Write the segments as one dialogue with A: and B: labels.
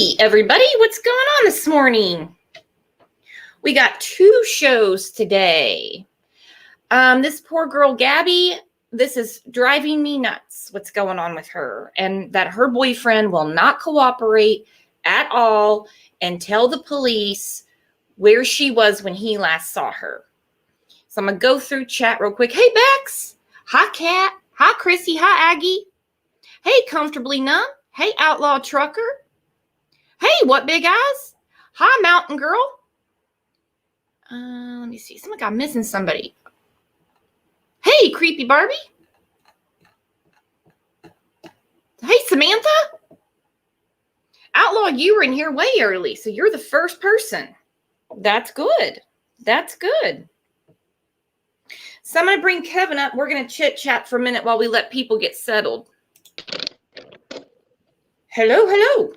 A: Hey, everybody, what's going on this morning? We got 2 shows today. This poor girl, Gabby, this is driving me nuts, what's going on with her, and that her boyfriend will not cooperate at all and tell the police where she was when he last saw her. So I'm going to go through chat real quick. Hey, Bex. Hi, Kat. Hi, Chrissy. Hi, Aggie. Hey, Comfortably Numb. Hey, Outlaw Trucker. Hey, What Big Eyes? Hi, Mountain Girl. Let me see. Someone got missing somebody. Hey, Creepy Barbie. Hey, Samantha. Outlaw, you were in here way early, so you're the first person. That's good. That's good. So I'm going to bring Kevin up. We're going to chit-chat for a minute while we let people get settled. Hello, hello.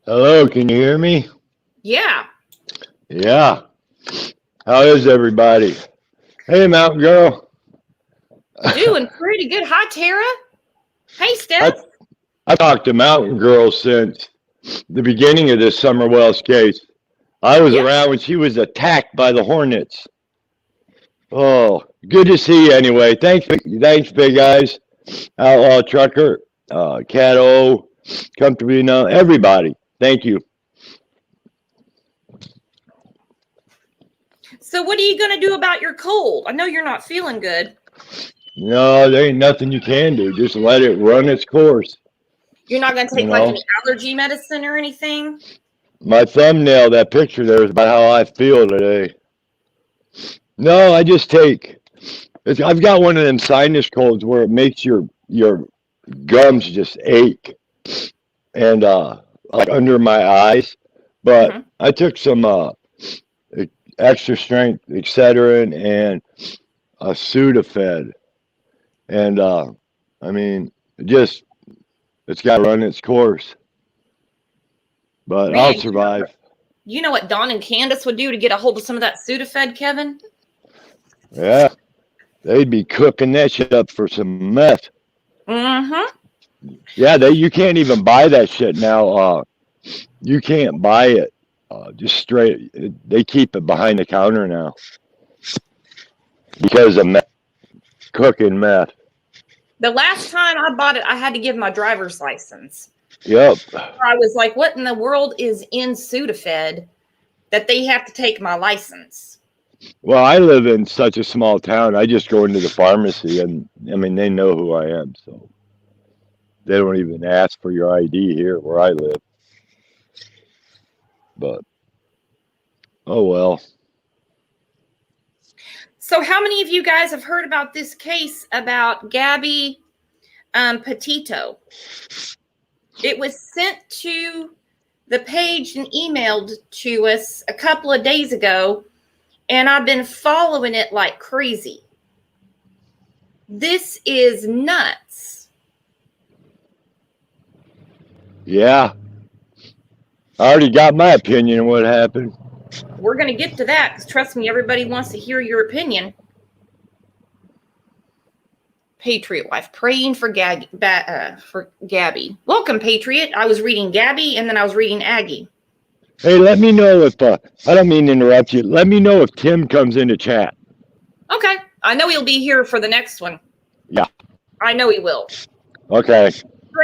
B: Hello, can you hear me?
A: Yeah.
B: Yeah. How is everybody? Hey, Mountain Girl.
A: Doing pretty good. Hi, Tara. Hey, Steph.
B: I talked to Mountain Girl since the beginning of this Summer Wells case. I was around when she was attacked by the Hornets. Oh, good to see you anyway. Thanks, big guys. Outlaw Trucker, Cat O, Comfortably Numb, everybody. Thank you.
A: So what are you going to do about your cold? I know you're not feeling good.
B: No, there ain't nothing you can do. Just let it run its course.
A: You're not going to take like any allergy medicine or anything?
B: My thumbnail, that picture there, is about how I feel today. No, I just take, I've got one of them sinus colds where it makes your gums just ache and like under my eyes. But I took some extra strength Excedrin and a Sudafed. And I mean, it's got to run its course. But man, I'll survive.
A: You know what Don and Candace would do to get a hold of some of that Sudafed, Kevin?
B: Yeah. They'd be cooking that shit up for some meth.
A: Mm-hmm.
B: Yeah, you can't even buy that shit now. You can't buy it just straight. They keep it behind the counter now because of meth, cooking meth.
A: The last time I bought it, I had to give my driver's license.
B: Yep.
A: I was like, what in the world is in Sudafed that they have to take my license?
B: Well, I live in such a small town. I just go into the pharmacy and, I mean, they know who I am. So they don't even ask for your ID here where I live. But, oh well.
A: So how many of you guys have heard about this case about Gabby Petito? It was sent to the page and emailed to us a couple of days ago, and I've been following it like crazy. This is nuts.
B: Yeah. I already got my opinion on what happened.
A: We're going to get to that because trust me, everybody wants to hear your opinion. Patriot wife praying for Gabby. Welcome, Patriot. I was reading Gabby and then I was reading Aggie.
B: Hey, let me know if I don't mean to interrupt you. Let me know if Tim comes into chat.
A: Okay, I know he'll be here for the next one.
B: Yeah,
A: I know he will.
B: Okay.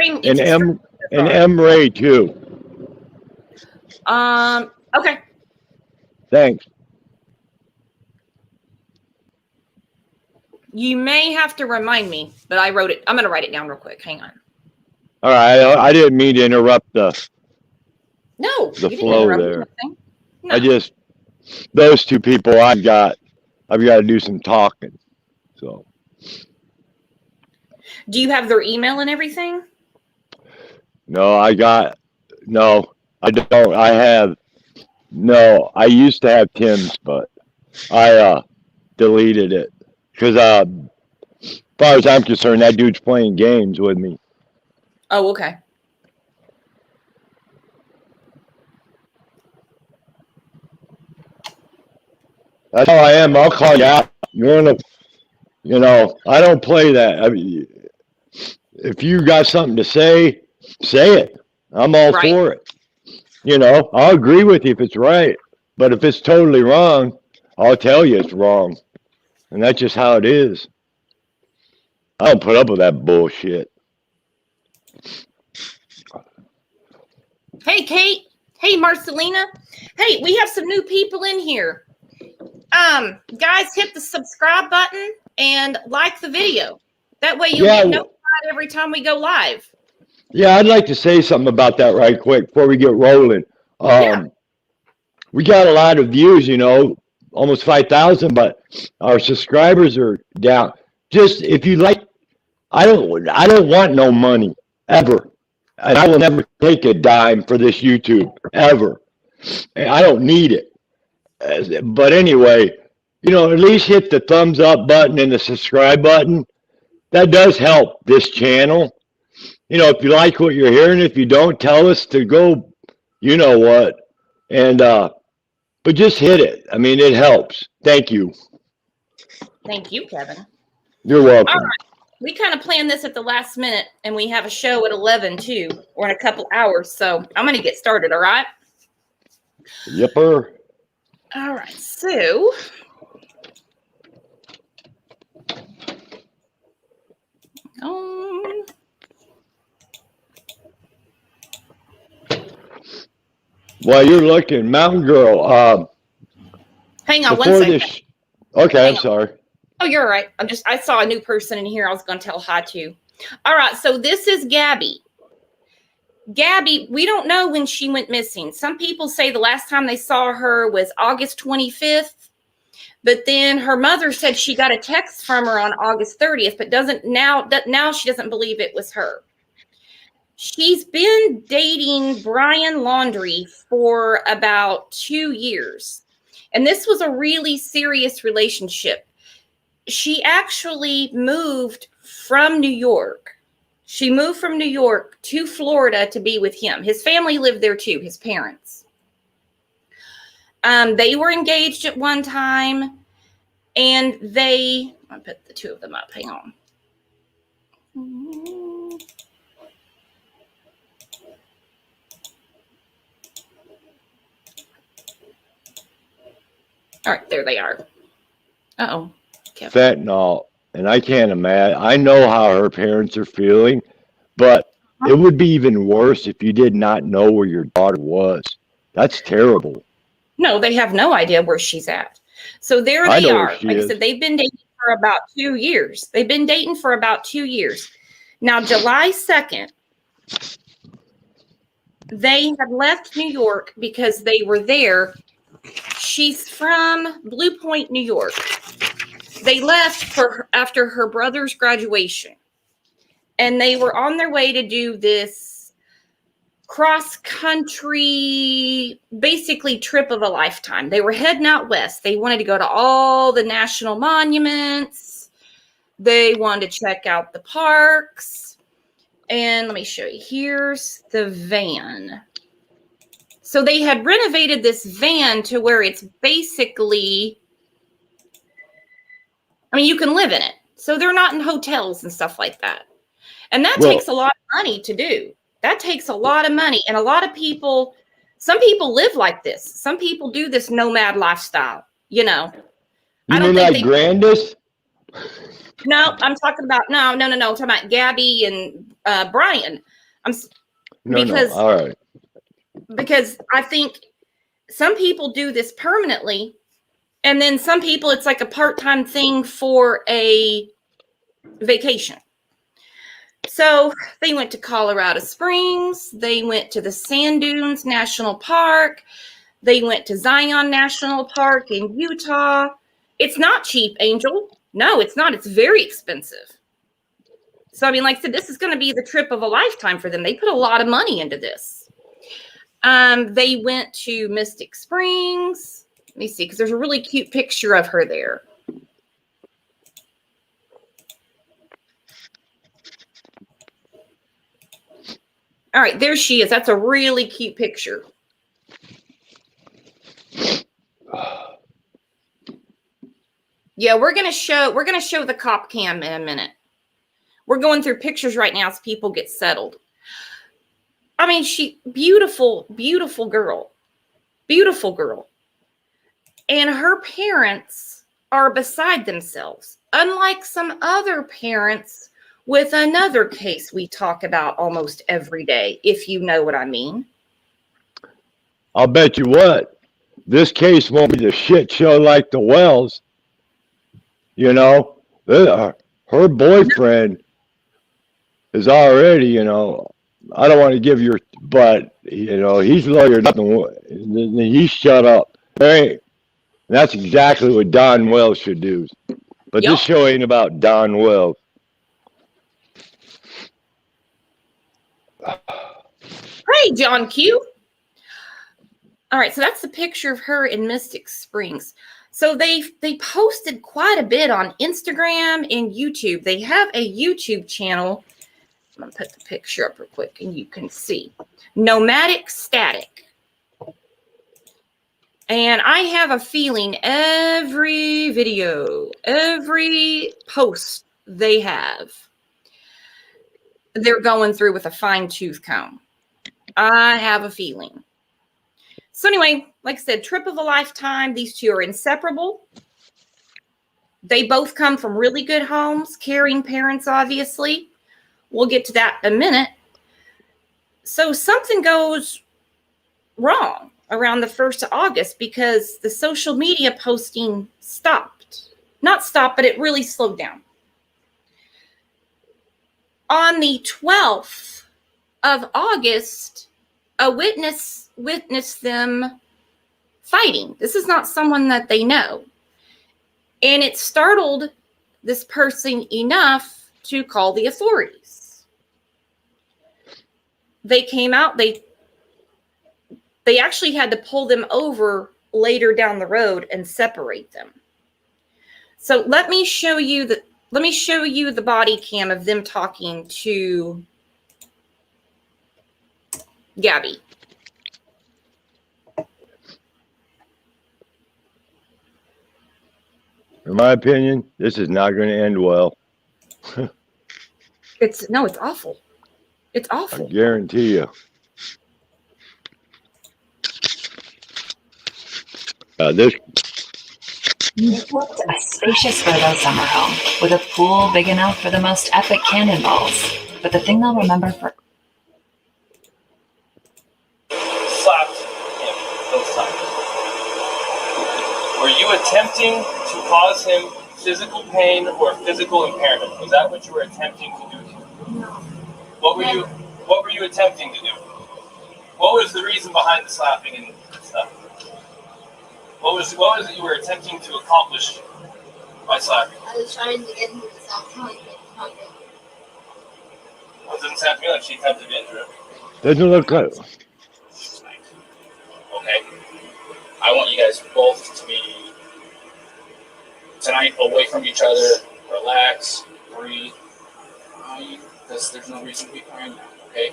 B: And M Ray too.
A: Okay.
B: Thanks.
A: You may have to remind me, but I wrote it. I'm going to write it down real quick. Hang on.
B: All right. I didn't mean to interrupt the flow there. No. Those two people I've got to do some talking. So.
A: Do you have their email and everything?
B: No, I don't. I used to have Tim's, but I deleted it. Because as far as I'm concerned, that dude's playing games with me.
A: Oh, okay.
B: That's how I am. I'll call you out. You want to, I don't play that. I mean, if you got something to say, say it. I'm all for it. You know, I'll agree with you if it's right, but if it's totally wrong, I'll tell you it's wrong, and that's just how it is. I don't put up with that bullshit.
A: Hey, Kate. Hey, Marcelina. Hey, we have some new people in here. Guys, hit the subscribe button and like the video. That way you'll get notified every time we go live.
B: Yeah, I'd like to say something about that right quick before we get rolling. We got a lot of views, you know, almost 5,000, but our subscribers are down. Just if you like, I don't want no money ever, and I will never take a dime for this YouTube ever. I don't need it. But anyway, you know, at least hit the thumbs up button and the subscribe button. That does help this channel. You know, if you like what you're hearing, if you don't, tell us to go, you know what. And, but just hit it. I mean, it helps. Thank you.
A: Thank you, Kevin.
B: You're welcome.
A: All right. We kind of planned this at the last minute, and we have a show at 11 too, or in a couple hours. So I'm going to get started. All right.
B: Yepper.
A: All right. So.
B: While you're looking, Mountain Girl.
A: Hang on 1 second.
B: Okay, I'm sorry.
A: Oh, you're all right. I saw a new person in here I was going to tell hi to. All right. So this is Gabby. Gabby, we don't know when she went missing. Some people say the last time they saw her was August 25th. But then her mother said she got a text from her on August 30th, but now she doesn't believe it was her. She's been dating Brian Laundry for about 2 years. And this was a really serious relationship. She actually moved from New York. She moved from New York to Florida to be with him. His family lived there too, his parents. They were engaged at one time, and I'll put the two of them up. Hang on. All right, there they are. Uh-oh.
B: Fentanyl, and I can't imagine. I know how her parents are feeling, but it would be even worse if you did not know where your daughter was. That's terrible.
A: No, they have no idea where she's at. So there they are. Like I said, they've been dating for about 2 years. They've been dating for about 2 years. Now, July 2nd, they had left New York because they were there. She's from Blue Point, New York. They left after her brother's graduation, and they were on their way to do this cross-country, basically trip of a lifetime. They were heading out west. They wanted to go to all the national monuments. They wanted to check out the parks. And let me show you. Here's the van. So they had renovated this van to where it's basically, I mean, you can live in it. So they're not in hotels and stuff like that. And that takes a lot of money to do. That takes a lot of money. And a lot of people, some people live like this. Some people do this nomad lifestyle, you know.
B: You mean like Grandis?
A: No, I'm talking about, no. I'm talking about Gabby and Brian.
B: All right.
A: Because I think some people do this permanently, and then some people it's like a part-time thing for a vacation. So they went to Colorado Springs. They went to the Sand Dunes National Park. They went to Zion National Park in Utah. It's not cheap, Angel. No, it's not. It's very expensive. So, I mean, like I said, this is going to be the trip of a lifetime for them. They put a lot of money into this. They went to Mystic Springs. Let me see, because there's a really cute picture of her there. All right, there she is. That's a really cute picture. Yeah, we're gonna show the cop cam in a minute. We're going through pictures right now as people get settled. I mean, she beautiful, beautiful girl. Beautiful girl. And her parents are beside themselves. Unlike some other parents with another case we talk about almost every day, if you know what I mean.
B: I'll bet you what, this case won't be the shit show like the Wells. You know, her boyfriend is already, you know, I don't want to give your, but, you know, he's lawyered up and he's shut up. Hey, that's exactly what Don Wells should do. But
A: Yep.
B: this show ain't about Don Wells.
A: Hey, John Q. All right, so that's the picture of her in Mystic Springs. So they posted quite a bit on Instagram and YouTube. They have a YouTube channel. I'm going to put the picture up real quick and you can see. Nomadic Static. And I have a feeling every video, every post they have, they're going through with a fine-tooth comb. I have a feeling. So anyway, like I said, trip of a lifetime. These two are inseparable. They both come from really good homes, caring parents, obviously. We'll get to that in a minute. So something goes wrong around the 1st of August because the social media posting stopped. Not stopped, but it really slowed down. On the 12th of August, a witness witnessed them fighting. This is not someone that they know. And it startled this person enough to call the authorities. They came out, they actually had to pull them over later down the road and separate them. So let me show you the body cam of them talking to Gabby.
B: In my opinion, this is not going to end well.
A: It's awful. It's awful.
B: I guarantee you. This
C: It looked a spacious photo summer home with a pool big enough for the most epic cannonballs. But the thing they'll remember for
D: slapped him both times. Were you attempting to cause him physical pain or physical impairment? Was that what you were attempting to do?
C: No.
D: What were you attempting to do? What was the reason behind the slapping and stuff? What was it you were attempting to accomplish by slapping?
E: I was trying to get him to stop telling me.
D: Well, it doesn't sound to me like she attempted to injure him.
B: doesn't look good.
D: Okay. I want you guys both to be tonight away from each other, relax, breathe, because there's no reason to be crying now, okay?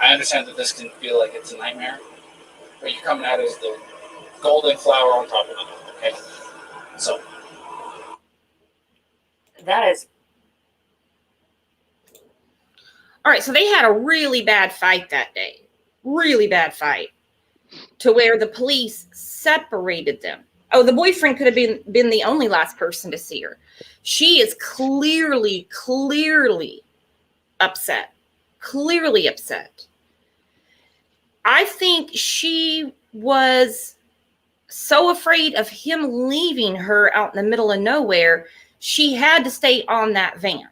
D: I understand that this can feel like it's a nightmare, but you're coming out as the golden flower on top of it, okay? So.
C: that is
A: All right, so they had a really bad fight that day. Really bad fight. To where the police separated them. Oh, the boyfriend could have been the only last person to see her. She is clearly upset. Clearly upset. I think she was so afraid of him leaving her out in the middle of nowhere, she had to stay on that van.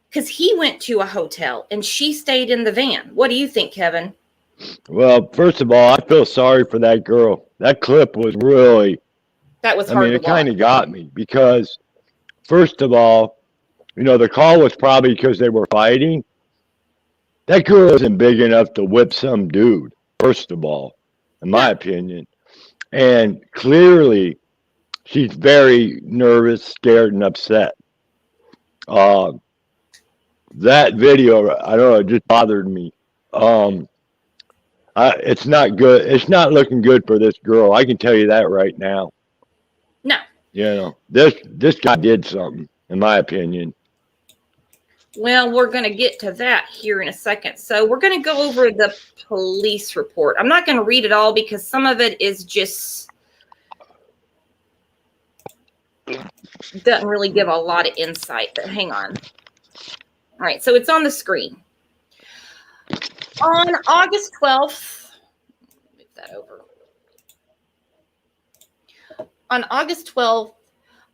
A: Because he went to a hotel and she stayed in the van. What do you think, Kevin?
B: Well, first of all, I feel sorry for that girl. That clip was really,
A: That was
B: I
A: hard
B: mean,
A: to
B: it kind
A: watch.
B: of got me because, first of all, you know, the call was probably because they were fighting. That girl isn't big enough to whip some dude, first of all, in my opinion. And clearly, she's very nervous, scared, and upset. That video, I don't know, it just bothered me. It's not good. It's not looking good for this girl. I can tell you that right now.
A: No.
B: You know, this guy did something, in my opinion.
A: Well, we're going to get to that here in a second. So we're going to go over the police report. I'm not going to read it all because some of it is just doesn't really give a lot of insight, but hang on. All right, so it's on the screen. On August 12th, move that over. On August 12th,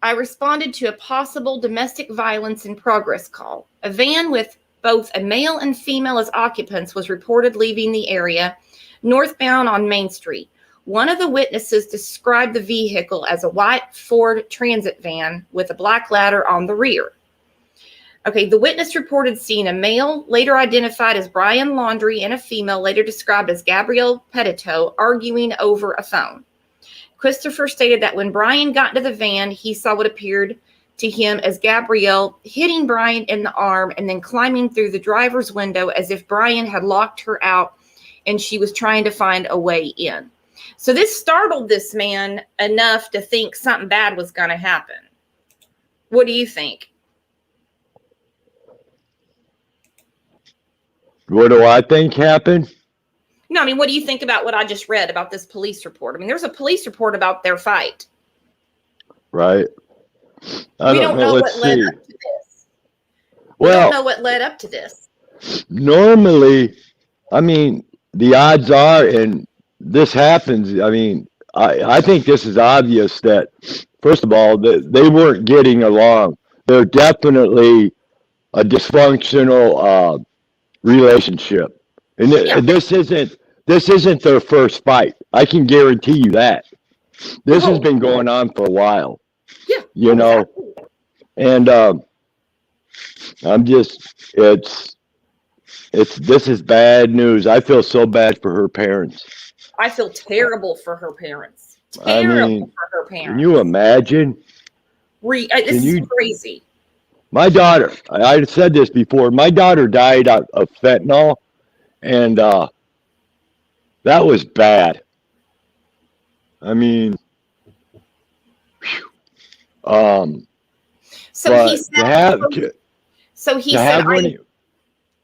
A: I responded to a possible domestic violence in progress call. A van with both a male and female as occupants was reported leaving the area northbound on Main Street. One of the witnesses described the vehicle as a white Ford Transit van with a black ladder on the rear. Okay, the witness reported seeing a male, later identified as Brian Laundry, and a female, later described as Gabby Petito, arguing over a phone. Christopher stated that when Brian got into the van, he saw what appeared to him as Gabrielle hitting Brian in the arm and then climbing through the driver's window as if Brian had locked her out and she was trying to find a way in. So this startled this man enough to think something bad was going to happen. What do you think?
B: What do I think happened?
A: No, I mean, what do you think about what I just read about this police report? I mean, there's a police report about their fight.
B: Right.
A: We don't know what led up to this. We don't know what led up to this.
B: Normally, I mean, the odds are, and this happens, I mean, I think this is obvious that, first of all, they weren't getting along. They're definitely a dysfunctional relationship. And this isn't their first fight. I can guarantee you that. This has been going on for a while.
A: Yeah.
B: You know, and I'm just, this is bad news. I feel so bad for her parents.
A: I feel terrible for her parents. For her parents.
B: Can you imagine?
A: This is crazy.
B: My daughter, I said this before, my daughter died of fentanyl, and that was bad. I mean,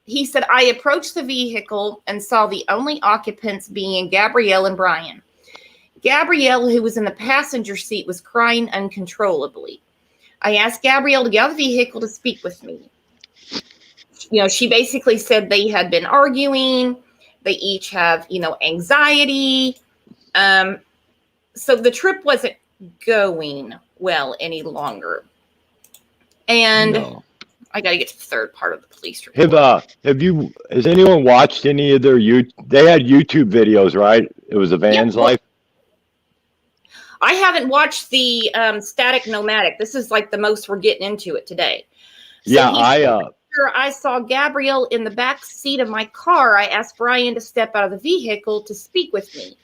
A: he said, I approached the vehicle and saw the only occupants being Gabrielle and Brian. Gabrielle, who was in the passenger seat, was crying uncontrollably. I asked Gabrielle to get out of the vehicle to speak with me. You know, she basically said they had been arguing. They each have, anxiety. So the trip wasn't going well any longer. And I got to get to the third part of the police report.
B: Has anyone watched any of their they had YouTube videos, right? It was a van's life.
A: I haven't watched the Static Nomadic. This is like the most we're getting into it today. So after I saw Gabrielle in the back seat of my car, I asked Brian to step out of the vehicle to speak with me.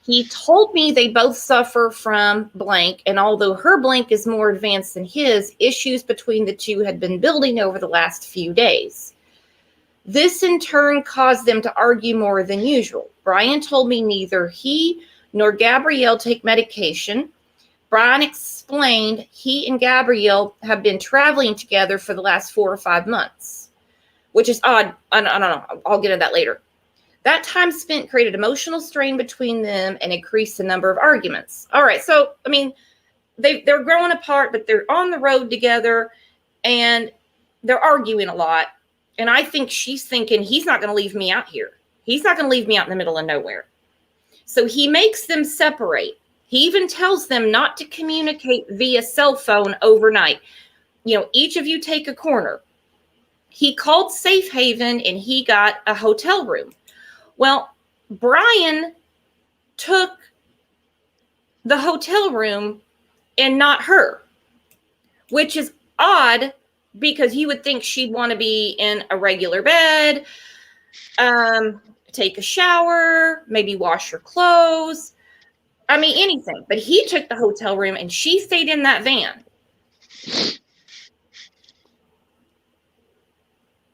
A: He told me they both suffer from blank, and although her blank is more advanced than his, issues between the two had been building over the last few days. This in turn caused them to argue more than usual. Brian told me neither he nor Gabrielle take medication. Brian explained he and Gabrielle have been traveling together for the last 4 or 5 months, which is odd. I don't know. I'll get into that later. That time spent created emotional strain between them and increased the number of arguments. All right. So, I mean, they're growing apart, but they're on the road together and they're arguing a lot. And I think she's thinking, he's not going to leave me out here. He's not going to leave me out in the middle of nowhere. So he makes them separate. He even tells them not to communicate via cell phone overnight. Each of you take a corner. He called Safe Haven and he got a hotel room. Well, Brian took the hotel room and not her, which is odd because you would think she'd want to be in a regular bed, take a shower, maybe wash her clothes. I mean, anything. But he took the hotel room and she stayed in that van.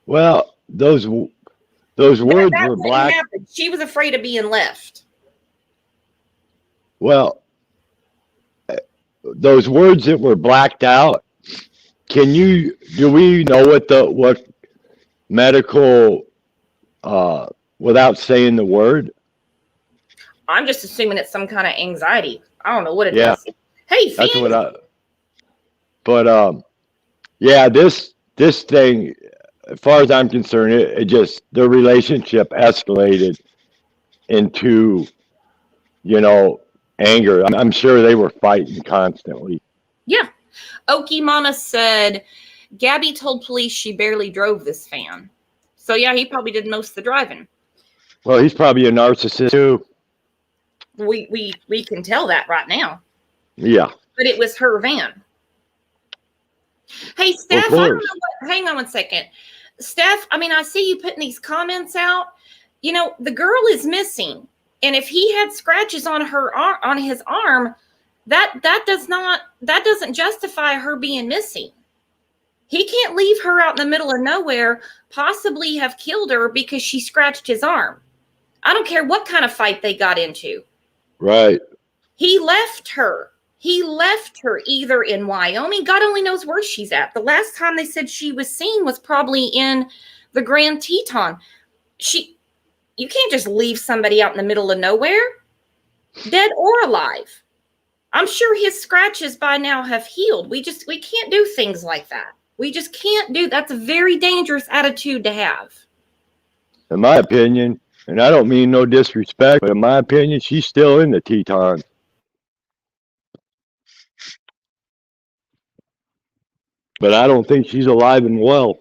B: Well, those words were black.
A: She was afraid of being left.
B: Well, those words that were blacked out do we know what medical, without saying the word?
A: I'm just assuming it's some kind of anxiety. I don't know what it
B: Yeah.
A: is. Hey,
B: That's
A: Fanny.
B: but yeah, this thing, as far as I'm concerned, it just, the relationship escalated into, anger. I'm sure they were fighting constantly.
A: Yeah. Okie Mama said Gabby told police she barely drove this fan. So yeah, he probably did most of the driving.
B: Well, he's probably a narcissist too.
A: We can tell that right now.
B: Yeah.
A: But it was her van. Hey, Steph, I don't know what, hang on one second. Steph, I mean, I see you putting these comments out. The girl is missing. And if he had scratches on on his arm, that doesn't justify her being missing. He can't leave her out in the middle of nowhere, possibly have killed her because she scratched his arm. I don't care what kind of fight they got into.
B: Right.
A: He left her. He left her either in Wyoming. God only knows where she's at. The last time they said she was seen was probably in the Grand Teton. You can't just leave somebody out in the middle of nowhere, dead or alive. I'm sure his scratches by now have healed. We can't do things like that. We just can't do. That's a very dangerous attitude to have.
B: In my opinion, and I don't mean no disrespect, but in my opinion, she's still in the Teton. But I don't think she's alive and well.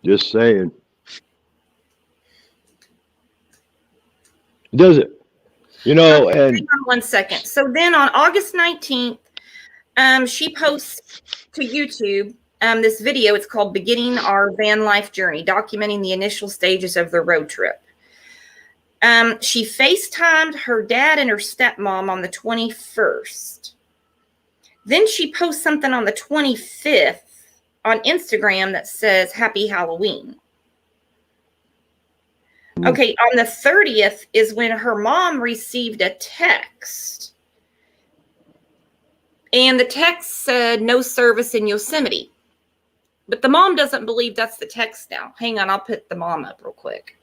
B: Just saying. Does it? And
A: hang on one second. So then on August 19th, she posts to YouTube this video. It's called Beginning Our Van Life Journey, documenting the initial stages of the road trip. She FaceTimed her dad and her stepmom on the 21st. Then she posts something on the 25th on Instagram that says Happy Halloween. Okay, on the 30th is when her mom received a text. And the text said no service in Yosemite. But the mom doesn't believe that's the text now. Hang on, I'll put the mom up real quick.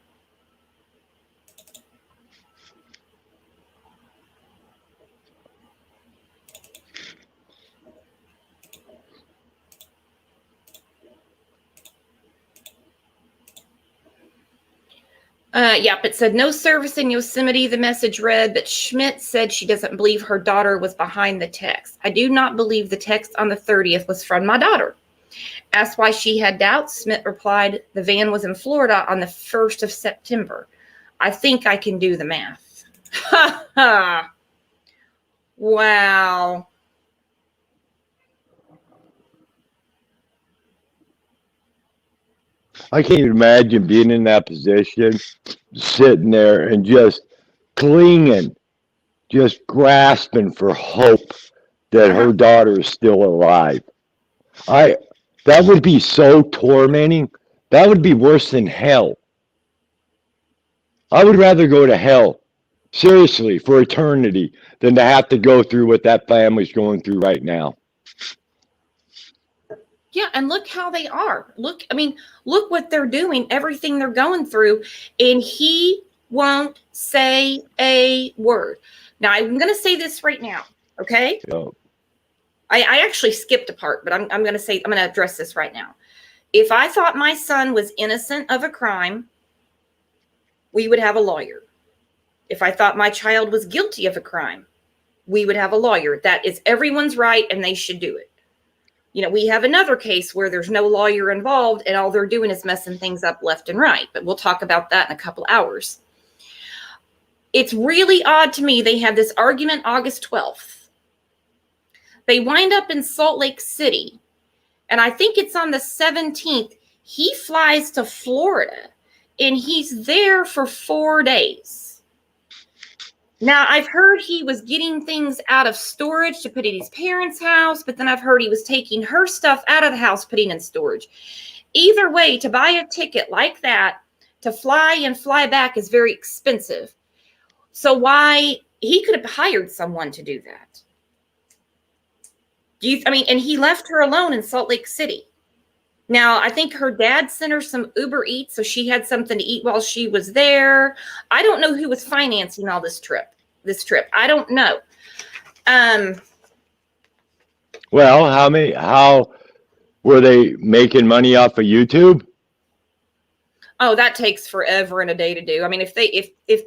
A: Yep, it said no service in Yosemite, the message read, but Schmidt said she doesn't believe her daughter was behind the text. I do not believe the text on the 30th was from my daughter. Asked why she had doubts, Schmidt replied, the van was in Florida on the 1st of September. I think I can do the math. Ha ha. Wow.
B: I can't even imagine being in that position, sitting there and just clinging, just grasping for hope that her daughter is still alive. That would be so tormenting. That would be worse than hell. I would rather go to hell, seriously, for eternity, than to have to go through what that family's going through right now.
A: Yeah, and look how they are. Look what they're doing, everything they're going through, and he won't say a word. Now, I'm going to say this right now, okay?
B: Yeah.
A: I actually skipped a part, but I'm going to address this right now. If I thought my son was innocent of a crime, we would have a lawyer. If I thought my child was guilty of a crime, we would have a lawyer. That is everyone's right, and they should do it. We have another case where there's no lawyer involved and all they're doing is messing things up left and right. But we'll talk about that in a couple hours. It's really odd to me. They had this argument August 12th. They wind up in Salt Lake City. And I think it's on the 17th. He flies to Florida and he's there for 4 days. Now, I've heard he was getting things out of storage to put in his parents' house, but then I've heard he was taking her stuff out of the house, putting in storage. Either way, to buy a ticket like that, to fly and fly back is very expensive. So why he could have hired someone to do that. And he left her alone in Salt Lake City. Now, I think her dad sent her some Uber Eats, so she had something to eat while she was there. I don't know who was financing all this trip. I don't know.
B: Well, how were they making money off of YouTube?
A: Oh, that takes forever and a day to do. I mean, if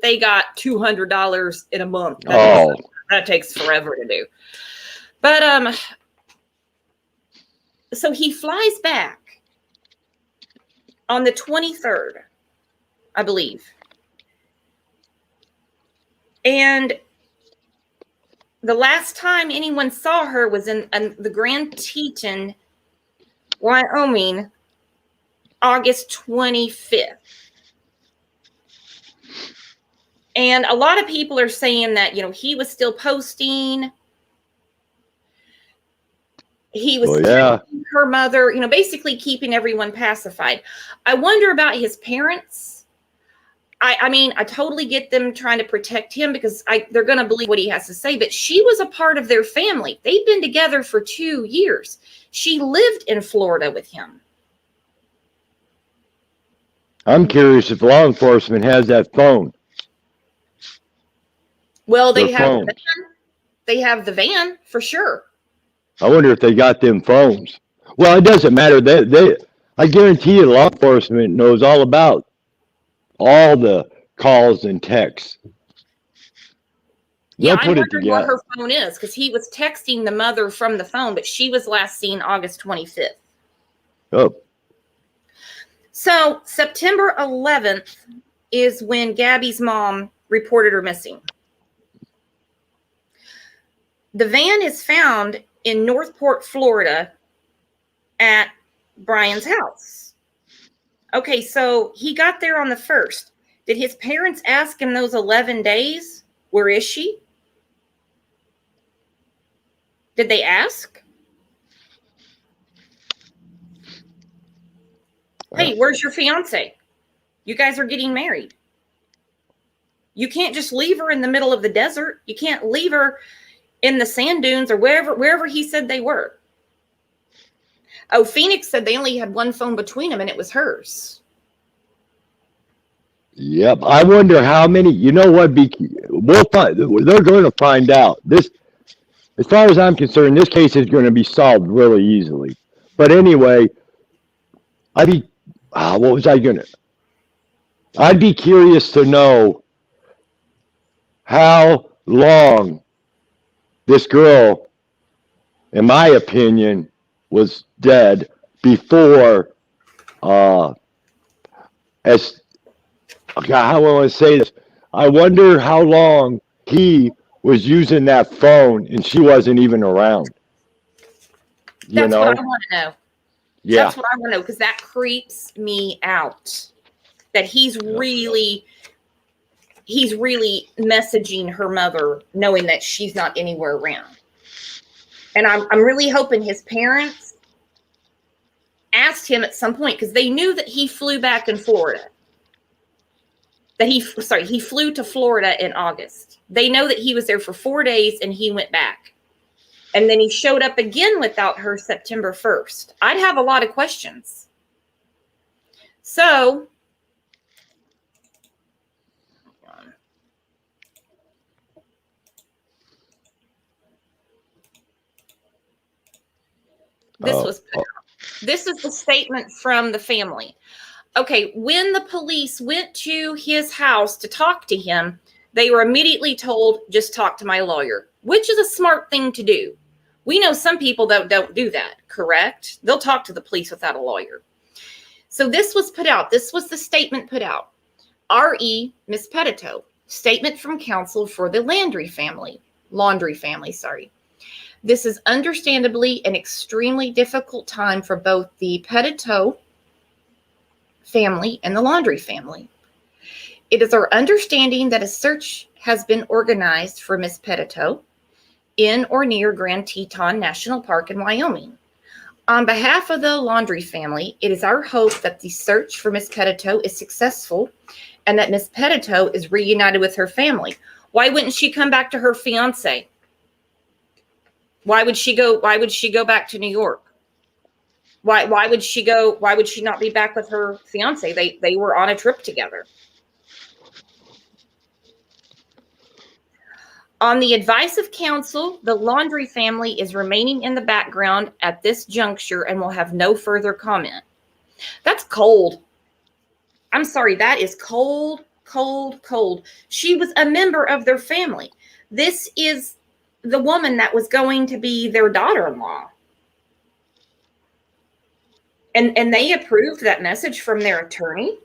A: they got $200 in a month, that takes forever to do. But so he flies back on the 23rd, I believe. And the last time anyone saw her was in the Grand Teton, Wyoming, August 25th. And a lot of people are saying that, he was still posting. He was telling her mother, basically keeping everyone pacified. I wonder about his parents. I totally get them trying to protect him because they're going to believe what he has to say. But she was a part of their family. They've been together for 2 years. She lived in Florida with him.
B: I'm curious if law enforcement has that phone.
A: Well, they have the van. They have the van for sure.
B: I wonder if they got them phones. Well, it doesn't matter. I guarantee you, law enforcement knows all about all the calls and texts.
A: Yeah, I wondered what her phone is because he was texting the mother from the phone, but she was last seen August 25th.
B: Oh.
A: So September 11th is when Gabby's mom reported her missing. The van is found in Northport, Florida at Brian's house. Okay, so he got there on the 1st. Did his parents ask him those 11 days, where is she? Did they ask? Hey, where's your fiance? You guys are getting married. You can't just leave her in the middle of the desert. You can't leave her in the sand dunes or wherever he said they were. Oh, Phoenix said they only had one phone between them and it was hers.
B: Yep. I wonder how many, we'll find, they're going to find out. This, as far as I'm concerned, this case is going to be solved really easily. But anyway, I'd be curious to know how long this girl, in my opinion, was dead before, how will I say this? I wonder how long he was using that phone and she wasn't even around.
A: That's what I want to know.
B: Yeah.
A: That's what I want to know because that creeps me out. That he's really messaging her mother knowing that she's not anywhere around. And I'm really hoping his parents asked him at some point because they knew that he flew back in Florida. He flew to Florida in August. They know that he was there for 4 days and he went back. And then he showed up again without her September 1st. I'd have a lot of questions. So, this is the statement from the family. Okay, when the police went to his house to talk to him, they were immediately told, just talk to my lawyer, which is a smart thing to do. We know some people that don't do that, correct? They'll talk to the police without a lawyer. So this was put out. This was the statement put out. R.E. Miss Petito, statement from counsel for the Laundry family. This is understandably an extremely difficult time for both the Petito family and the Laundry family. It is our understanding that a search has been organized for Miss Petito in or near Grand Teton National Park in Wyoming. On behalf of the Laundry family, it is our hope that the search for Miss Petito is successful and that Miss Petito is reunited with her family. Why wouldn't she come back to her fiance? Why would she go back to New York? Why would she go? Why would she not be back with her fiance? They were on a trip together. On the advice of counsel, the Laundry family is remaining in the background at this juncture and will have no further comment. That's cold. I'm sorry, that is cold, cold, cold. She was a member of their family. This is the woman that was going to be their daughter-in-law. And they approved that message from their attorney.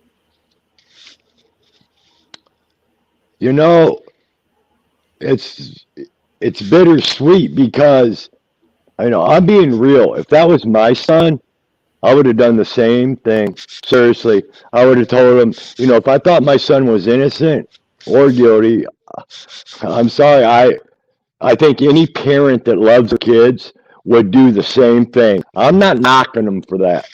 B: You know, it's bittersweet because, I'm being real. If that was my son, I would have done the same thing. Seriously, I would have told him, if I thought my son was innocent or guilty, I'm sorry. I think any parent that loves their kids would do the same thing. I'm not knocking them for that.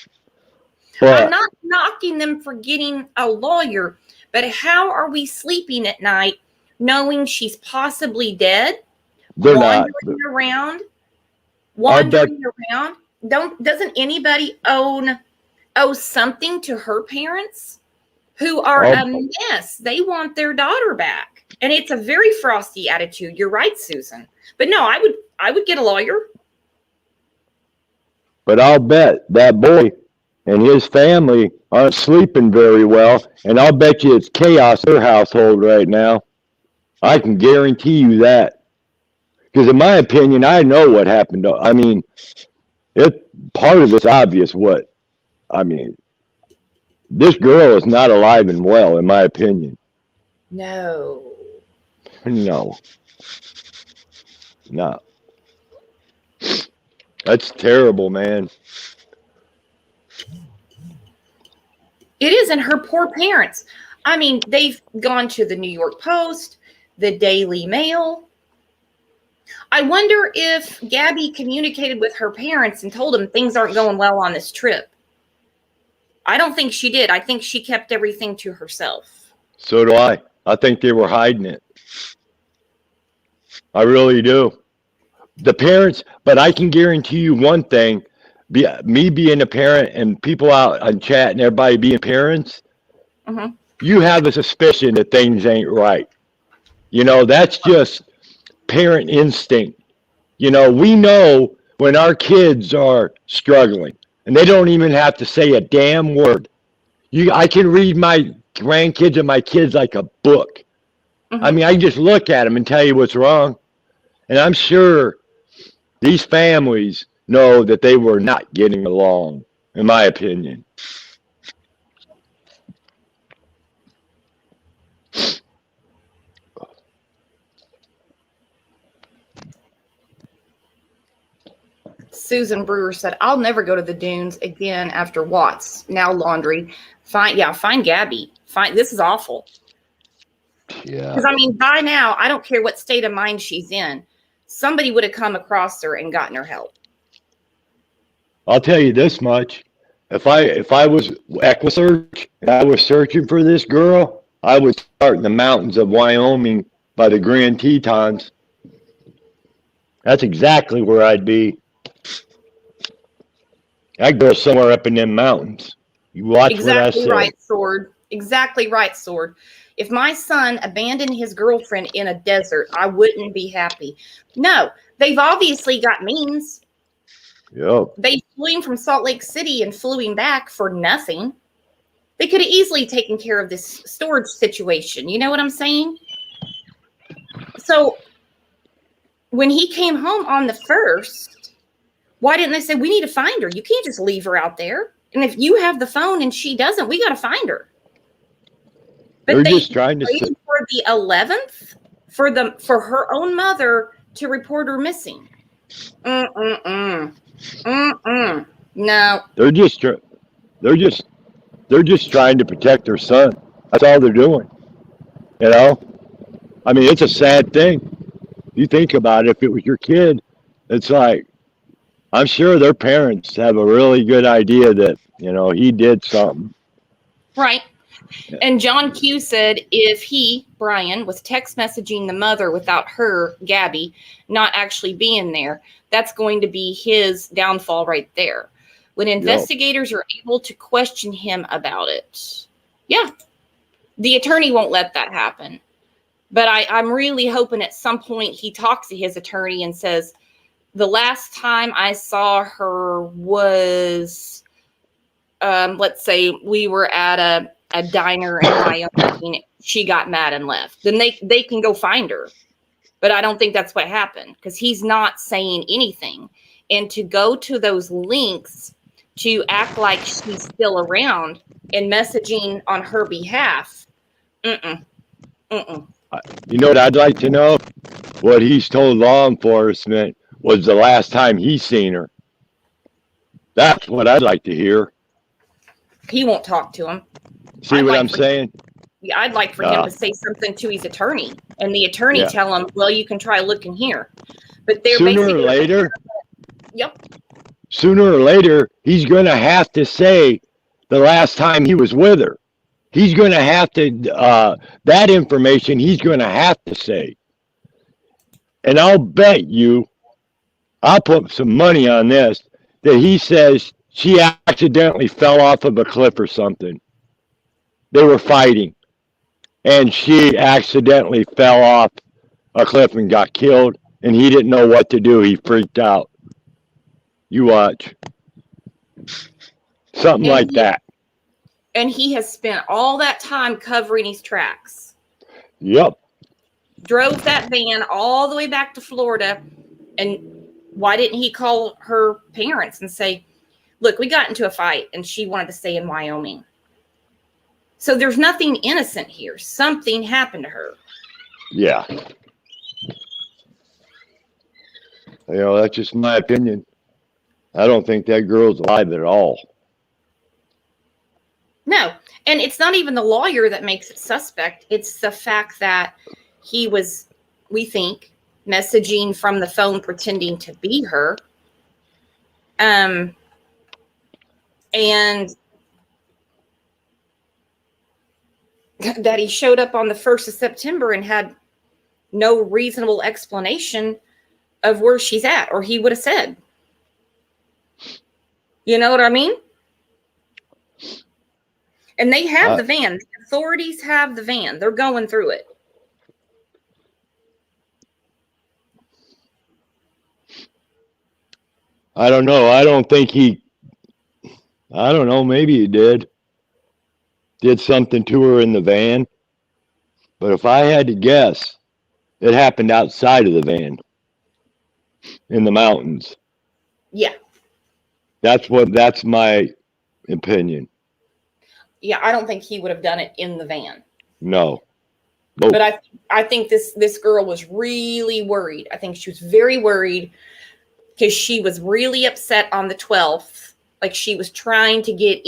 B: But
A: I'm not knocking them for getting a lawyer, but how are we sleeping at night knowing she's possibly dead?
B: they're
A: Wandering
B: not.
A: around.
B: I bet
A: Doesn't anybody owe something to her parents who are
B: Oh.
A: a mess? They want their daughter back. And it's a very frosty attitude. You're right, Susan. But no, I would get a lawyer.
B: But I'll bet that boy and his family aren't sleeping very well, and I'll bet you it's chaos in their household right now. I can guarantee you that. Because in my opinion, I know what happened. Part of it's obvious this girl is not alive and well, in my opinion.
A: No.
B: No. That's terrible, man.
A: It is, and her poor parents. They've gone to the New York Post, the Daily Mail. I wonder if Gabby communicated with her parents and told them things aren't going well on this trip. I don't think she did. I think she kept everything to herself.
B: So do I. I think they were hiding it. I really do. The parents, but I can guarantee you one thing. Me being a parent and people out on chat and everybody being parents,
A: Mhm.
B: you have a suspicion that things ain't right. That's just parent instinct. We know when our kids are struggling and they don't even have to say a damn word. I can read my grandkids and my kids like a book.
A: Mhm.
B: I just look at them and tell you what's wrong. And I'm sure these families know that they were not getting along, in my opinion.
A: Susan Brewer said, I'll never go to the dunes again after Watts. Now Laundry. Find Gabby. This is awful.
B: Yeah.
A: Because by now, I don't care what state of mind she's in. Somebody would have come across her and gotten her help.
B: I'll tell you this much. If I was Equisearch and I was searching for this girl, I would start in the mountains of Wyoming by the Grand Tetons. That's exactly where I'd be. I'd go somewhere up in them mountains. You watch what I
A: Exactly
B: say.
A: right, Sword. Exactly right, Sword. If my son abandoned his girlfriend in a desert, I wouldn't be happy. No, they've obviously got means.
B: Yep.
A: They flew him from Salt Lake City and flew him back for nothing. They could have easily taken care of this storage situation. You know what I'm saying? So when he came home on the 1st, why didn't they say, we need to find her? You can't just leave her out there. And if you have the phone and she doesn't, we got to find her. But
B: They're
A: they
B: just trying to
A: waited for the 11th for her own mother to report her missing. No.
B: They're just trying to protect their son. That's all they're doing. It's a sad thing. You think about it, if it was your kid, it's like, I'm sure their parents have a really good idea that, he did something.
A: Right. And John Q said if he, Brian, was text messaging the mother without her, Gabby, not actually being there, that's going to be his downfall right there. When investigators are able to question him about it. Yeah. The attorney won't let that happen. But I'm really hoping at some point he talks to his attorney and says, the last time I saw her was, let's say we were at a diner in Wyoming. She got mad and left. Then they can go find her. But I don't think that's what happened because he's not saying anything. And to go to those links to act like she's still around and messaging on her behalf, You
B: know what I'd like to know? What he's told law enforcement was the last time he seen her. That's what I'd like to hear.
A: He won't talk to him.
B: See what I'm saying?
A: Yeah, I'd like for him to say something to his attorney, and the attorney tell him, "Well, you can try looking here." But they're
B: sooner or later.
A: Yep.
B: Sooner or later, he's going to have to say the last time he was with her. He's going to have to that information. He's going to have to say, and I'll bet you, I'll put some money on this that he says she accidentally fell off of a cliff or something. They were fighting. And she accidentally fell off a cliff and got killed. And he didn't know what to do. He freaked out. You watch. Something like that.
A: And he has spent all that time covering his tracks.
B: Yep.
A: Drove that van all the way back to Florida. And why didn't he call her parents and say, look, we got into a fight and she wanted to stay in Wyoming. So there's nothing innocent here. Something happened to her.
B: Yeah. You know, that's just my opinion. I don't think that girl's alive at all.
A: No. And it's not even the lawyer that makes it suspect. It's the fact that he was, we think, messaging from the phone pretending to be her. And that he showed up on the 1st of September and had no reasonable explanation of where she's at, or he would have said. You know what I mean? And they have the van. The authorities have the van. They're going through it.
B: I don't know. I don't think I don't know. Maybe he did something to her in the van. But if I had to guess, it happened outside of the van in the mountains.
A: Yeah.
B: That's my opinion.
A: Yeah, I don't think he would have done it in the van.
B: No. Nope.
A: But I think this girl was really worried. I think she was very worried because she was really upset on the 12th. Like she was trying to get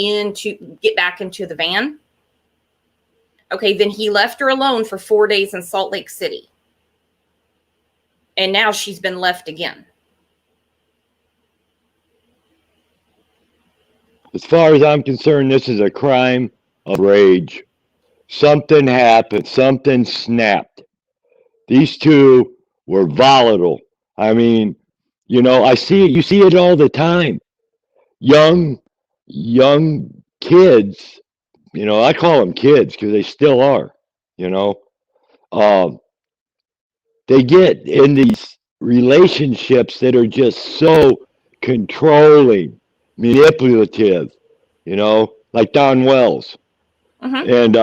A: back into the van. Okay, then he left her alone for 4 days in Salt Lake City. And now she's been left again.
B: As far as I'm concerned, this is a crime of rage. Something happened. Something snapped. These two were volatile. I mean, you know, I see it. You see it all the time. Young kids, you know, I call them kids because they still are, you know. They get in these relationships that are just so controlling, manipulative, you know, like Don Wells. And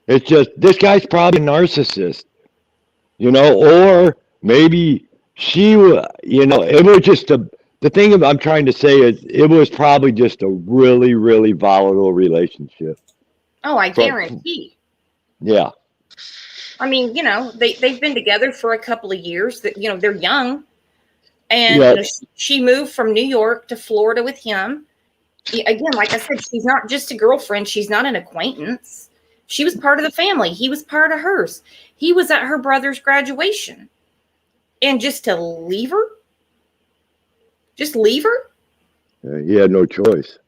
B: it's just, this guy's probably a narcissist, you know, or maybe she, you know, it was just the thing I'm trying to say is it was probably just a really, really volatile relationship.
A: Oh, I guarantee.
B: Yeah.
A: I mean, you know, they've been together for a couple of years. That, you know, they're young. And you know, she moved from New York to Florida with him. Again, like I said, she's not just a girlfriend. She's not an acquaintance. She was part of the family. He was part of hers. He was at her brother's graduation. And just to leave her? Just leave her?
B: He had no choice.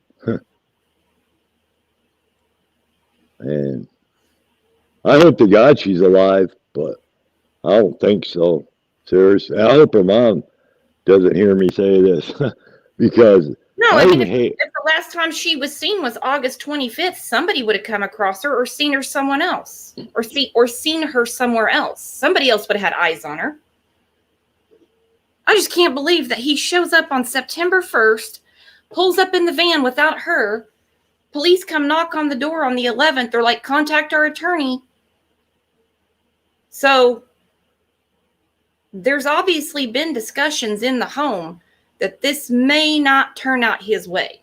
B: And I hope to God she's alive, but I don't think so. Seriously. I hope her mom doesn't hear me say this because
A: No,
B: I
A: I mean,
B: even hate.
A: if the last time she was seen was August 25th, somebody would have come across her or seen her someone else or seen her somewhere else. Somebody else would have had eyes on her. I just can't believe that he shows up on September 1st, pulls up in the van without her. Police come knock on the door on the 11th. They're like, contact our attorney. So there's obviously been discussions in the home that this may not turn out his way.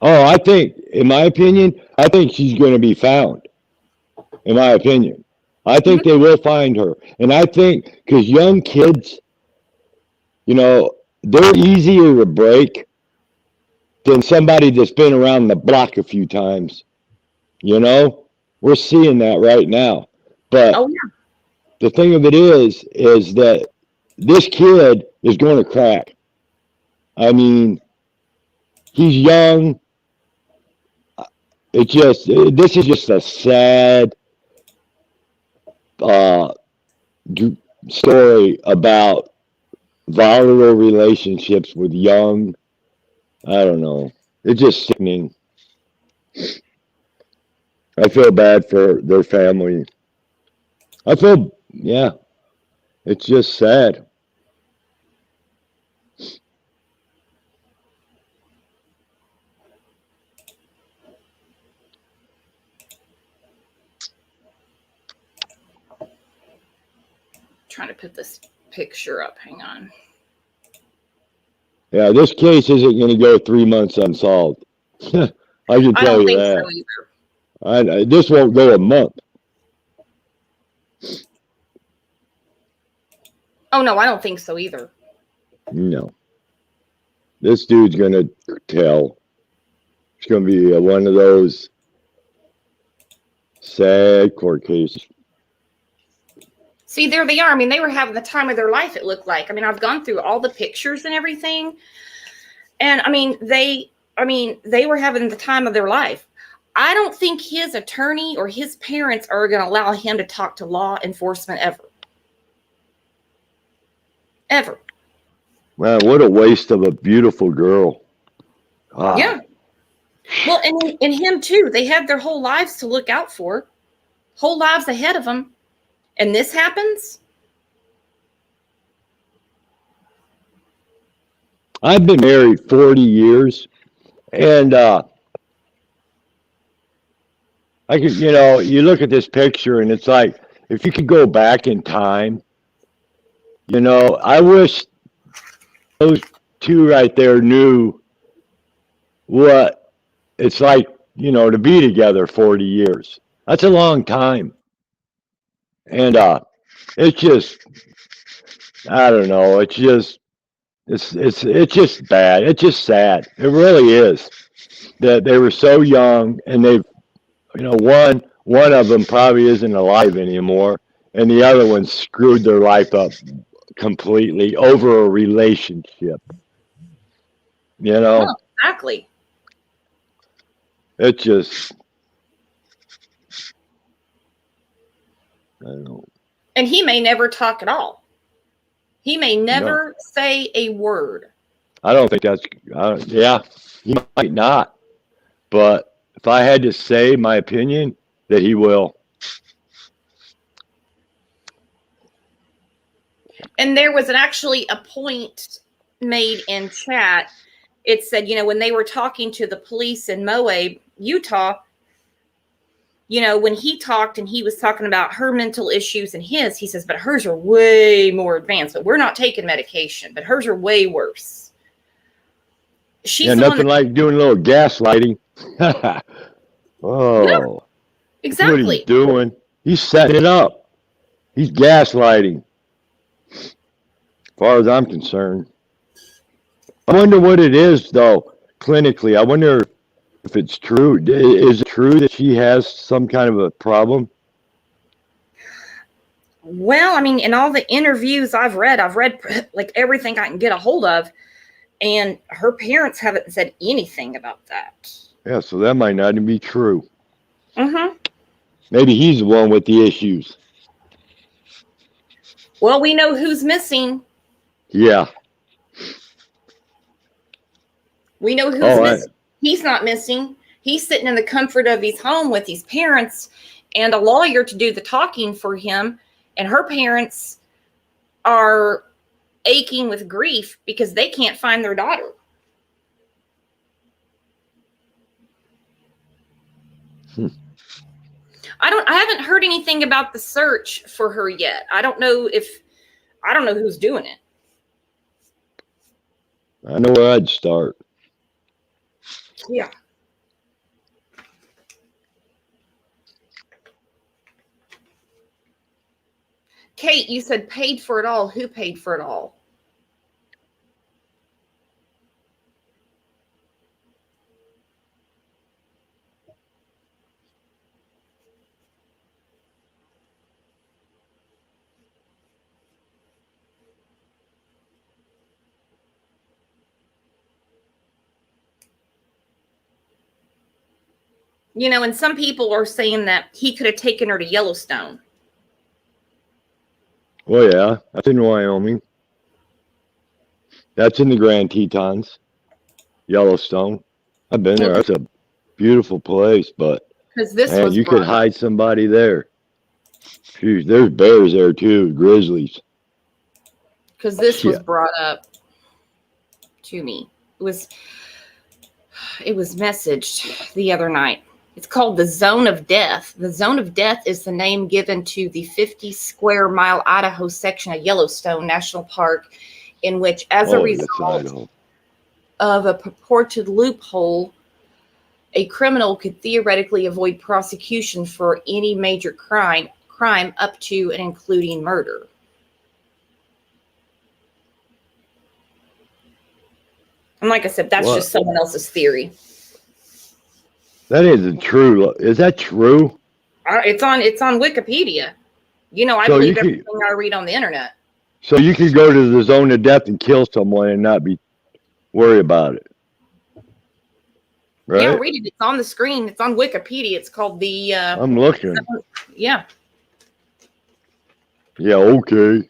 B: Oh, I think, in my opinion, I think she's going to be found. In my opinion, I think they will find her. And I think because young kids, they're easier to break than somebody that's been around the block a few times. We're seeing that right now. But the thing of it is that this kid is going to crack. I mean, he's young. This is just a sad story about volatile relationships with young. I don't know. It's just sickening. I feel bad for their family. It's just sad.
A: Trying to put this picture up. Hang on.
B: Yeah, this case isn't going to go 3 months unsolved. I can tell you that.
A: I don't think so either.
B: This won't go a month.
A: Oh, no, I don't think so either.
B: No. This dude's going to tell. It's going to be one of those sad court cases.
A: See, there they are. I mean, they were having the time of their life, it looked like. I mean, I've gone through all the pictures and everything. And they were having the time of their life. I don't think his attorney or his parents are going to allow him to talk to law enforcement ever. Ever.
B: Wow, what a waste of a beautiful girl. Ah.
A: Yeah. Well, and him too. They had their whole lives to look out for. Whole lives ahead of them. And this happens?
B: I've been married 40 years, and you look at this picture, and it's like, if you could go back in time, I wish those two right there knew what it's like, to be together 40 years. That's a long time. And it's just, I don't know. It's just bad. It's just sad. It really is that they were so young, and they've, one of them probably isn't alive anymore, and the other one screwed their life up completely over a relationship.
A: Oh, exactly.
B: It just, I don't know.
A: And he may never talk at all. He may never say a word.
B: I don't think that's, he might not. But if I had to say my opinion, that he will.
A: And there was actually a point made in chat. It said, when they were talking to the police in Moab, Utah, when he talked and he was talking about her mental issues and his, he says, but hers are way more advanced. But we're not taking medication, but hers are way worse. She's
B: nothing like doing a little gaslighting. Oh,
A: yeah, exactly.
B: What he's doing. He's setting it up. He's gaslighting. As far as I'm concerned. I wonder what it is, though, clinically. I wonder if it's true. Is it true that she has some kind of a problem?
A: Well, I mean, in all the interviews I've read like everything I can get a hold of, and her parents haven't said anything about that.
B: Yeah, so that might not even be true.
A: Mm-hmm.
B: Maybe he's the one with the issues.
A: Well, we know who's missing.
B: Yeah.
A: We know who's
B: Oh,
A: missing. He's not missing. He's sitting in the comfort of his home with his parents and a lawyer to do the talking for him. And her parents are aching with grief because they can't find their daughter. I haven't heard anything about the search for her yet. I don't know who's doing it.
B: I know where I'd start.
A: Yeah. Kate, you said paid for it all. Who paid for it all? You know, and some people are saying that he could have taken her to Yellowstone.
B: Oh, yeah. That's in Wyoming. That's in the Grand Tetons. Yellowstone. I've been there. That's a beautiful place, but
A: Because this
B: man,
A: was
B: you could hide somebody there. Jeez, there's bears there too, grizzlies.
A: Because this was brought up to me. It was messaged the other night. It's called the Zone of Death. The Zone of Death is the name given to the 50 square mile Idaho section of Yellowstone National Park, in which, as a result of a purported loophole, a criminal could theoretically avoid prosecution for any major crime up to and including murder. And like I said, that's just someone else's theory.
B: That isn't true. Is that true?
A: It's on Wikipedia. You know, I believe everything I read on the internet.
B: So you could go to the zone of death and kill someone and not be worried about it. Right?
A: Yeah, read it. It's on the screen. It's on Wikipedia. It's called the...
B: I'm looking.
A: Yeah.
B: Yeah, okay.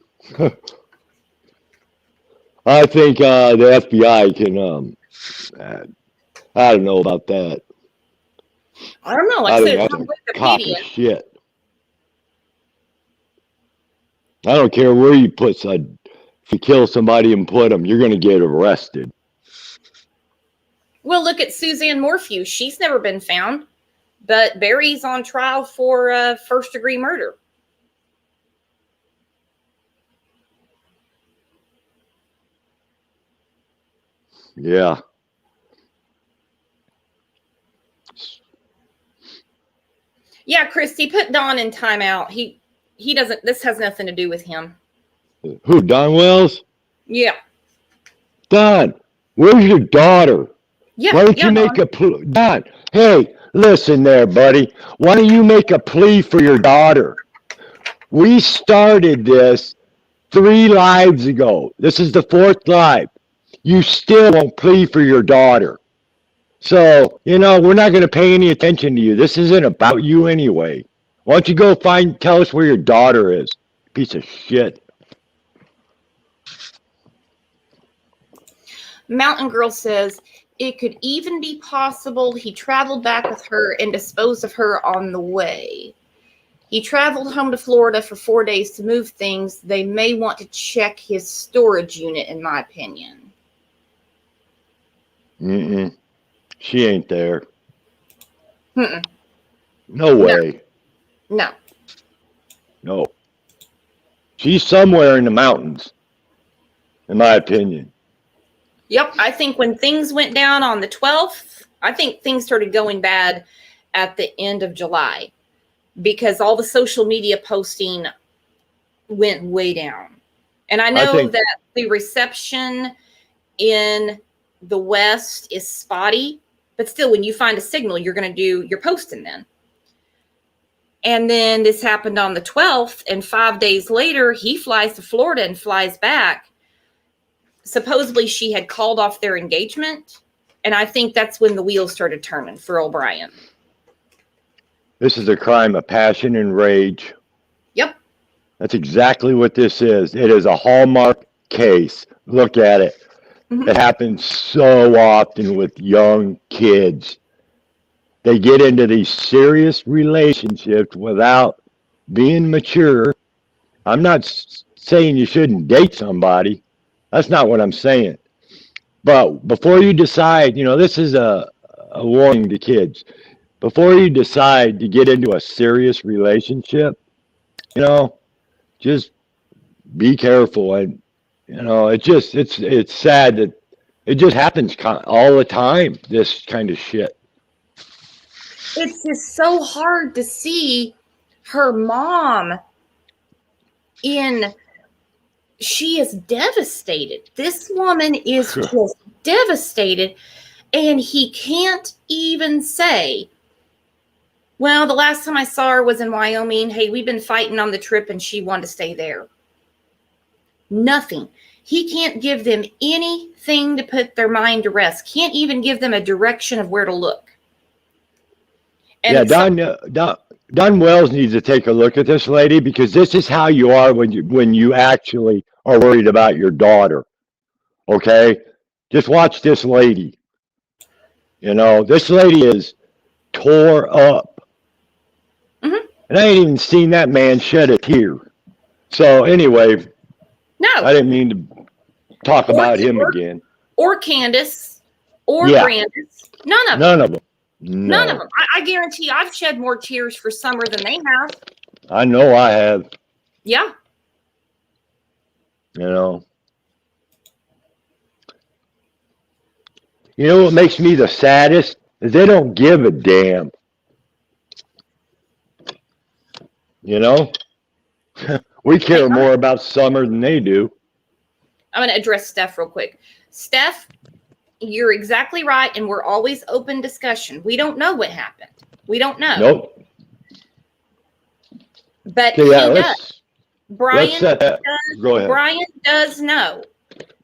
B: I think the FBI can... I don't know about that.
A: I don't know. Like I said, it's on Wikipedia.
B: Shit. I don't care where you put some. If you kill somebody and put them, you're going to get arrested.
A: Well, look at Suzanne Morphew. She's never been found, but Barry's on trial for first-degree murder.
B: Yeah.
A: Yeah, Christy, put Don in timeout. He doesn't. This has nothing to do with him.
B: Who? Don Wells?
A: Yeah.
B: Don, where's your daughter?
A: Yeah.
B: Why don't you make a plea? Don, hey, listen there, buddy. Why don't you make a plea for your daughter? We started this 3 lives ago. This is the 4th live. You still won't plead for your daughter. So, you know, we're not going to pay any attention to you. This isn't about you anyway. Why don't you go tell us where your daughter is? Piece of shit.
A: Mountain Girl says, it could even be possible he traveled back with her and disposed of her on the way. He traveled home to Florida for 4 days to move things. They may want to check his storage unit, in my opinion.
B: Mm-mm. She ain't there.
A: Mm-mm.
B: No way.
A: No.
B: No. She's somewhere in the mountains, in my opinion.
A: Yep. I think when things went down on the 12th, I think things started going bad at the end of July because all the social media posting went way down. And I know that the reception in the West is spotty, but still, when you find a signal, you're going to do your posting then. And then this happened on the 12th, and 5 days later, he flies to Florida and flies back. Supposedly, she had called off their engagement And I think that's when the wheels started turning for O'Brien.
B: This is a crime of passion and rage.
A: Yep.
B: That's exactly what this is. It is a Hallmark case. Look at it.
A: Mhm.
B: It happens so often with young kids. They get into these serious relationships without being mature. I'm not saying you shouldn't date somebody. That's not what I'm saying. But before you decide, this is a warning to kids. Before you decide to get into a serious relationship, just be careful. And, it's sad that it just happens all the time, this kind of shit.
A: It's just so hard to see her mom she is devastated. This woman is just devastated. And he can't even say, well, the last time I saw her was in Wyoming. Hey, we've been fighting on the trip and she wanted to stay there. Nothing. He can't give them anything to put their mind to rest. Can't even give them a direction of where to look. And
B: Don Wells needs to take a look at this lady, because this is how you are when you actually are worried about your daughter. Okay? Just watch this lady. This lady is tore up.
A: Mm-hmm.
B: And I ain't even seen that man shed a tear. So anyway,
A: no,
B: I didn't mean to talk about him again.
A: Or Candace, or Brandis. None of them.
B: None of them.
A: None of them. I guarantee I've shed more tears for Summer than they have.
B: I know I have.
A: Yeah.
B: You know what makes me the saddest is they don't give a damn. We care more about Summer than they do.
A: I'm going to address Steph real quick. Steph, you're exactly right, and we're always open discussion. We don't know what happened. We don't know.
B: Nope.
A: But
B: Okay,
A: he does. Brian does know.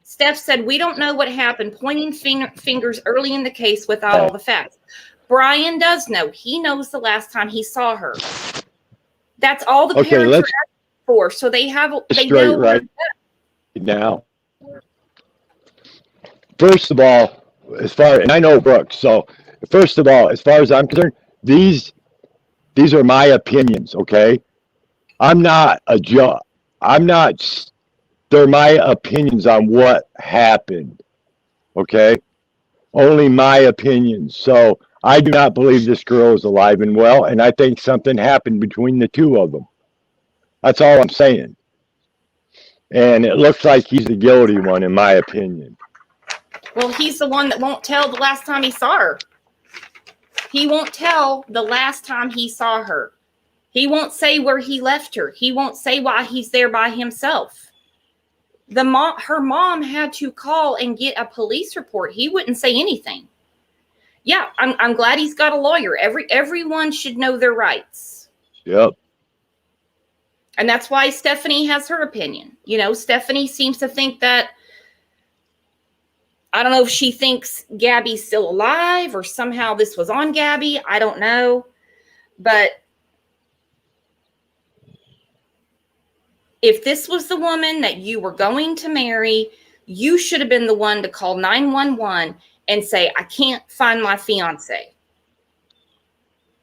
A: Steph said, we don't know what happened, pointing fingers early in the case without all the facts. Brian does know. He knows the last time he saw her. That's all the parents are asking for. So they know
B: right now. First of all, and I know Brooke, so first of all, as far as I'm concerned, these are my opinions, okay? I'm not a judge. They're my opinions on what happened, okay? Only my opinions. So I do not believe this girl is alive and well, and I think something happened between the two of them. That's all I'm saying. And it looks like he's the guilty one, in my opinion.
A: Well, he's the one that won't tell the last time he saw her. He won't tell the last time he saw her. He won't say where he left her. He won't say why he's there by himself. Her mom had to call and get a police report. He wouldn't say anything. Yeah, I'm glad he's got a lawyer. Everyone should know their rights.
B: Yep.
A: And that's why Stephanie has her opinion. Stephanie seems to think that, I don't know if she thinks Gabby's still alive or somehow this was on Gabby. I don't know. But if this was the woman that you were going to marry, you should have been the one to call 911 and say, I can't find my fiance.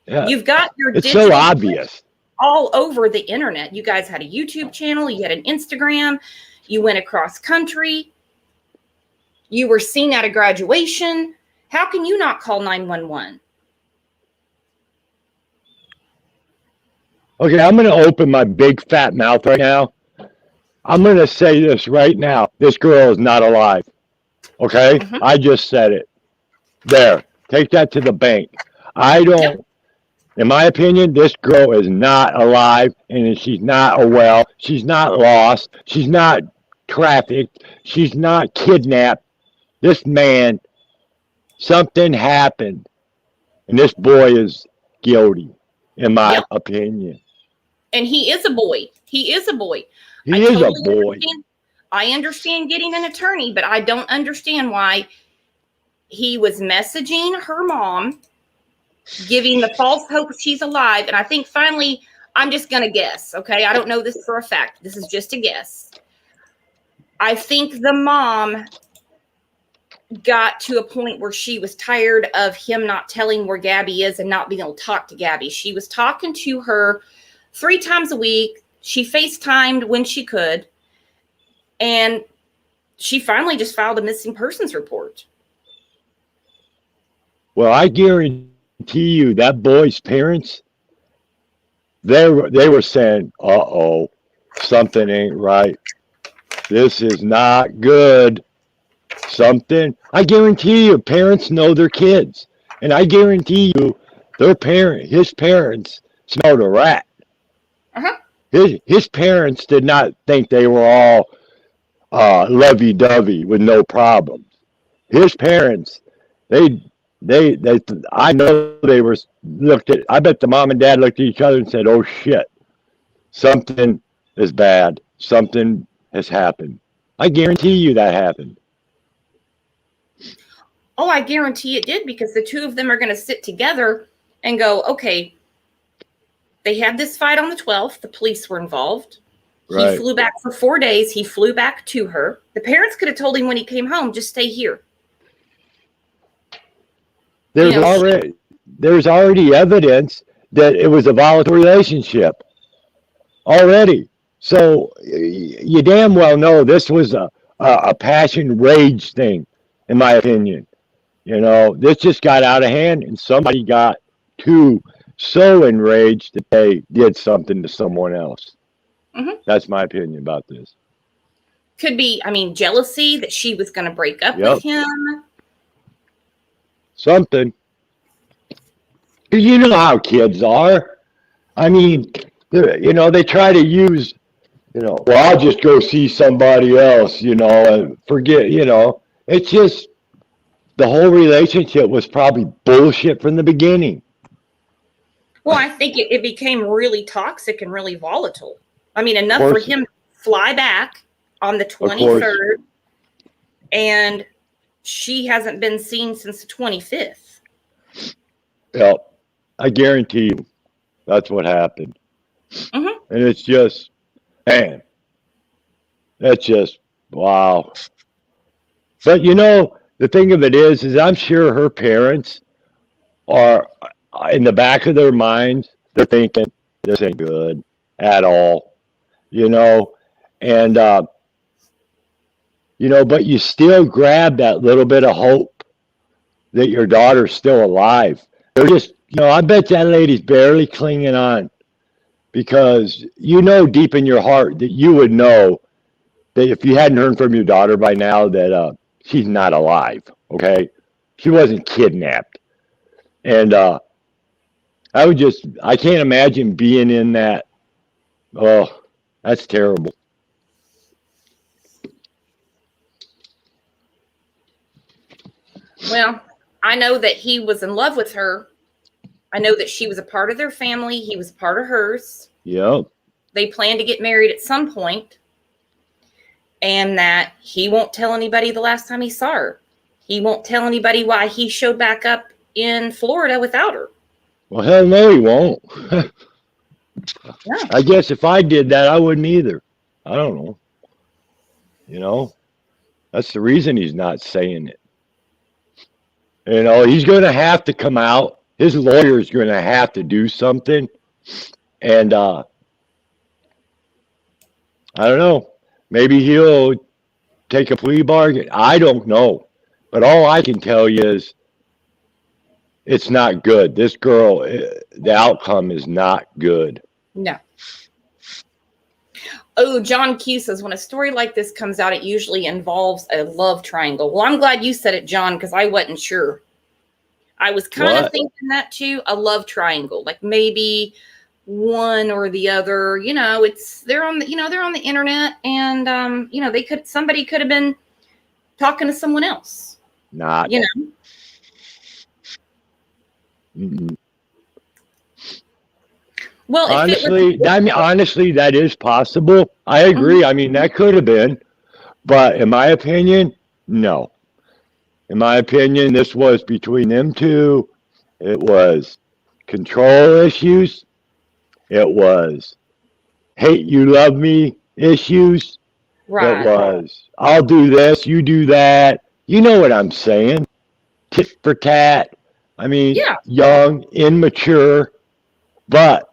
B: Yeah.
A: You've got your
B: It's so obvious.
A: All over the internet. You guys had a YouTube channel. You had an Instagram. You went across country. You were seen at a graduation. How can you not call 911?
B: Okay, I'm going to open my big fat mouth right now. I'm going to say this right now. This girl is not alive. Okay? Mm-hmm. I just said it. There. Take that to the bank. In my opinion, this girl is not alive, and she's not she's not lost. She's not trafficked. She's not kidnapped. This man, something happened, and this boy is guilty, in my opinion.
A: And he is a boy. He is a boy.
B: He is a boy.
A: I understand getting an attorney, but I don't understand why he was messaging her mom, giving the false hope she's alive. And I think finally, I'm just going to guess, okay? I don't know this for a fact. This is just a guess. I think the mom got to a point where she was tired of him not telling where Gabby is and not being able to talk to Gabby. She was talking to her 3 times a week. She FaceTimed when she could. And she finally just filed a missing persons report.
B: Well, I guarantee you that boy's parents, they were saying, uh-oh, something ain't right. This is not good. Something. I guarantee you parents know their kids. And I guarantee you his parents smelled a rat.
A: Uh-huh.
B: His parents did not think they were all lovey-dovey with no problems. His parents, I know they were I bet the mom and dad looked at each other and said, oh shit, something is bad. Something has happened. I guarantee you that happened.
A: Oh, I guarantee it did, because the two of them are going to sit together and go, okay, they had this fight on the 12th. The police were involved.
B: Right.
A: He flew back for 4 days. He flew back to her. The parents could have told him when he came home, just stay here.
B: There's already evidence that it was a volatile relationship already. So you damn well know this was a passion rage thing, in my opinion. You know, this just got out of hand, and somebody got so enraged that they did something to someone else.
A: Mm-hmm.
B: That's my opinion about this.
A: Could be, jealousy that she was going to break up with him.
B: Something. You know how kids are. They try to use, well, I'll just go see somebody else, and forget, it's just the whole relationship was probably bullshit from the beginning.
A: Well, I think it became really toxic and really volatile. Enough for him to fly back on the 23rd, and she hasn't been seen since the 25th.
B: Yeah, I guarantee you that's what happened.
A: Mm-hmm.
B: And it's just, man, that's just, wow. But the thing of it is I'm sure her parents are, in the back of their minds, they're thinking, this ain't good at all, and, but you still grab that little bit of hope that your daughter's still alive. They're just, I bet that lady's barely clinging on, because deep in your heart that you would know that if you hadn't heard from your daughter by now that she's not alive, okay? She wasn't kidnapped. And I can't imagine being in that. Oh, that's terrible.
A: Well, I know that he was in love with her. I know that she was a part of their family. He was a part of hers.
B: Yep.
A: They planned to get married at some point, and that he won't tell anybody the last time he saw her. He won't tell anybody why he showed back up in Florida without her.
B: Well, hell no, he won't.
A: Yeah.
B: I guess if I did that, I wouldn't either. I don't know. That's the reason he's not saying it. He's going to have to come out. His lawyer's going to have to do something. And I don't know. Maybe he'll take a plea bargain. I don't know. But all I can tell you is it's not good. This girl, the outcome is not good.
A: No. Oh, John Q says, when a story like this comes out, it usually involves a love triangle. Well, I'm glad you said it, John, because I wasn't sure. I was kind of thinking that too, a love triangle, like maybe one or the other. They're on the internet, and somebody could have been talking to someone else.
B: Not. Mm-mm.
A: Well,
B: honestly, that is possible. I agree.
A: Mm-hmm.
B: That could have been, but in my opinion, no. In my opinion, this was between them two. It was control issues. It was hate you love me issues.
A: Right.
B: It was I'll do this, you do that. You know what I'm saying? Tit for tat. I mean,
A: Yeah.
B: young, immature, but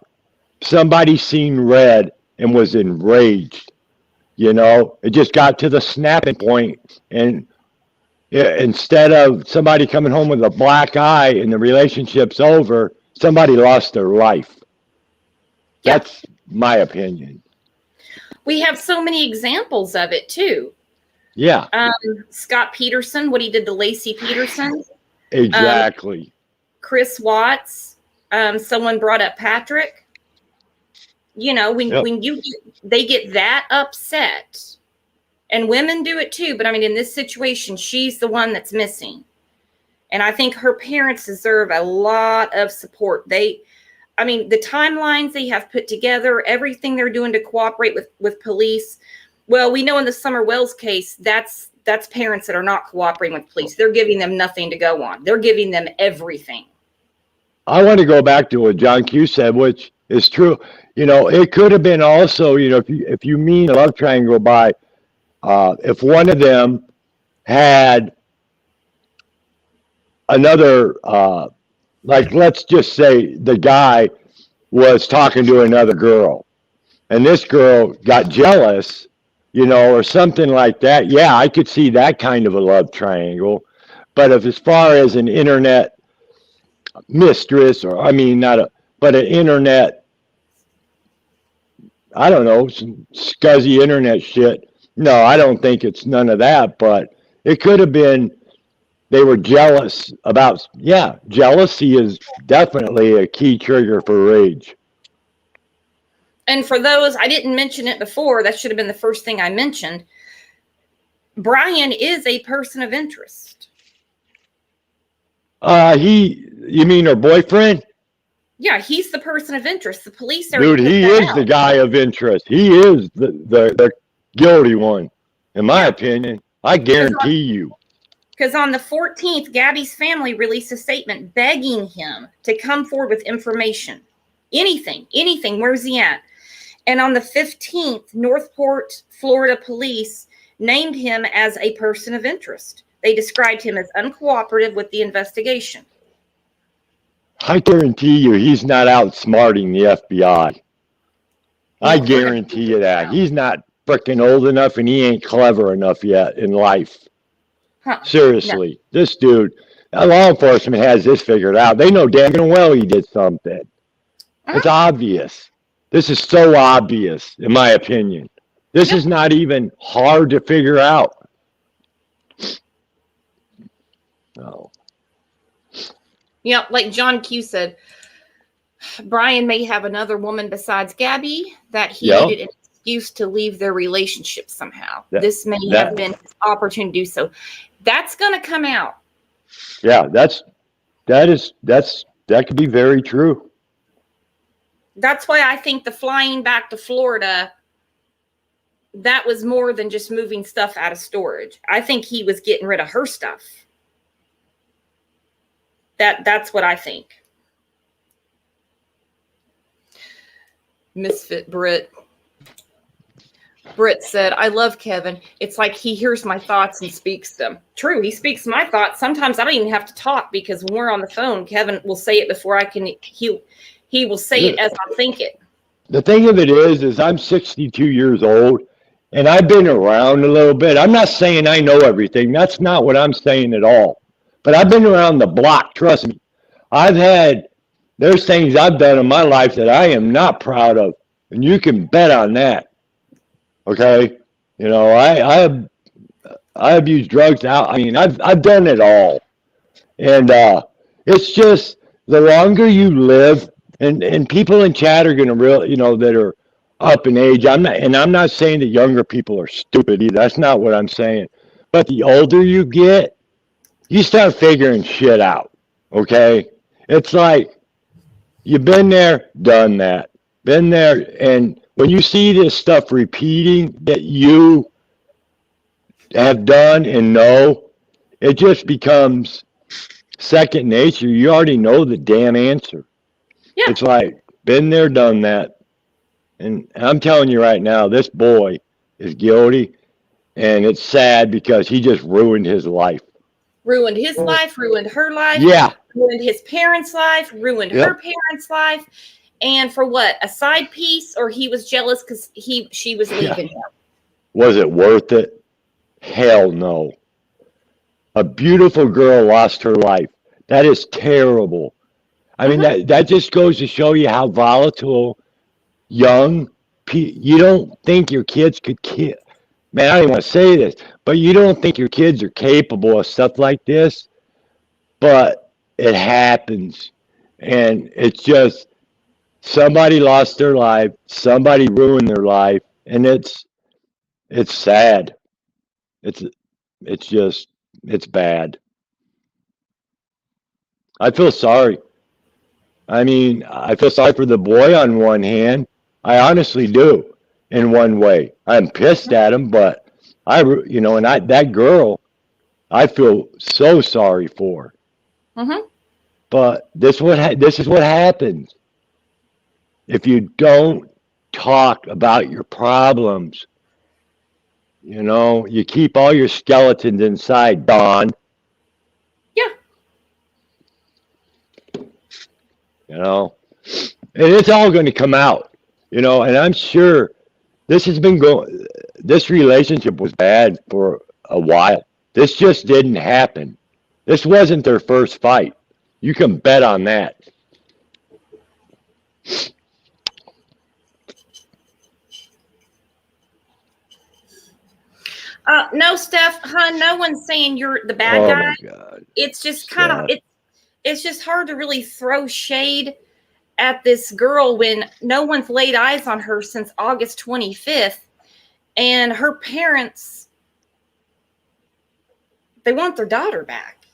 B: somebody seen red and was enraged. You know, it just got to the snapping point, and instead of somebody coming home with a black eye and the relationship's over, somebody lost their life.
A: Yeah.
B: That's my opinion.
A: We have so many examples of it too.
B: Yeah,
A: Scott Peterson, what he did to Lacey Peterson.
B: exactly.
A: Chris Watts. Someone brought up Patrick. You know, when they get that upset, and women do it too. But I mean, in this situation, she's the one that's missing, and I think her parents deserve a lot of support. The timelines they have put together, everything they're doing to cooperate with police. Well, we know in the Summer Wells case, that's parents that are not cooperating with police. They're giving them nothing to go on. They're giving them everything.
B: I want to go back to what John Q said, which is true. You know, it could have been also, you know, if you mean a love triangle by, if one of them had another, like, let's just say the guy was talking to another girl and this girl got jealous, you know, or something like that. Yeah, I could see that kind of a love triangle. But as far as an internet mistress, or I mean, but an internet, I don't know, some scuzzy internet shit. No, I don't think it's none of that, but it could have been they were jealous about, yeah, jealousy is definitely a key trigger for rage.
A: And for those, I didn't mention it before, that should have been the first thing I mentioned. Brian is a person of interest.
B: You mean her boyfriend?
A: Yeah, he's the person of interest. The police are.
B: Dude, he is the guy of interest. He is the guilty one, in my opinion. I guarantee you.
A: Because on the 14th, Gabby's family released a statement begging him to come forward with information. Anything. Where's he at? And on the 15th, Northport, Florida police named him as a person of interest. They described him as uncooperative with the investigation. I
B: guarantee you he's not outsmarting the FBI. I guarantee you that. He's not freaking old enough and he ain't clever enough yet in life. Huh. Seriously, no. This dude, law enforcement has this figured out. They know damn well he did something. It's obvious. This is so obvious, in my opinion. This is not even hard to figure out. No.
A: Yeah, like John Q said, Brian may have another woman besides Gabby that he needed an excuse to leave their relationship somehow. This may have been his opportunity to do so. That's going to come out.
B: Yeah, that could be very true.
A: That's why I think the flying back to Florida, that was more than just moving stuff out of storage. I think he was getting rid of her stuff. That's what I think. Misfit Britt said, I love Kevin. It's like he hears my thoughts and speaks them. True, he speaks my thoughts. Sometimes I don't even have to talk because when we're on the phone, Kevin will say it before I can. He will say it as I think it.
B: The thing of it is I'm 62 years old and I've been around a little bit. I'm not saying I know everything. That's not what I'm saying at all. But I've been around the block. Trust me. There's things I've done in my life that I am not proud of. And you can bet on that. Okay. You know, I abuse drugs out. I mean, I've done it all. And it's just the longer you live, and people in chat are going to that are up in age. I'm not saying that younger people are stupid either. That's not what I'm saying. But the older you get, you start figuring shit out. Okay. It's like you've been there, done that, been there. And when you see this stuff repeating that you have done and know, it just becomes second nature. You already know the damn answer.
A: Yeah.
B: It's like, been there, done that. And I'm telling you right now, this boy is guilty, and it's sad because he just ruined his life.
A: Ruined his life, ruined her life,
B: Yeah.
A: ruined his parents' life, ruined
B: Yep.
A: her parents' life. And for what? A side piece? Or he was jealous because she was leaving him?
B: Was it worth it? Hell no. A beautiful girl lost her life. That is terrible. I mean, that just goes to show you how volatile young you don't think your kids could kill. Man, I don't even want to say this, but you don't think your kids are capable of stuff like this, but it happens. And it's just somebody lost their life, somebody ruined their life, and it's sad. It's just it's bad. I feel sorry. I mean, I feel sorry for the boy on one hand. I honestly do. In one way, I'm pissed at him, but that girl, I feel so sorry for.
A: Mm-hmm.
B: But this is what happens if you don't talk about your problems. You keep all your skeletons inside, Dawn.
A: Yeah.
B: And it's all going to come out. And I'm sure this relationship was bad for a while. This just didn't happen. This wasn't their first fight. You can bet on that.
A: No, Steph, hon, no one's saying you're the bad
B: Oh
A: guy.
B: my God.
A: It's just kind of it's just hard to really throw shade at this girl when no one's laid eyes on her since August 25th, and her parents, they want their daughter back.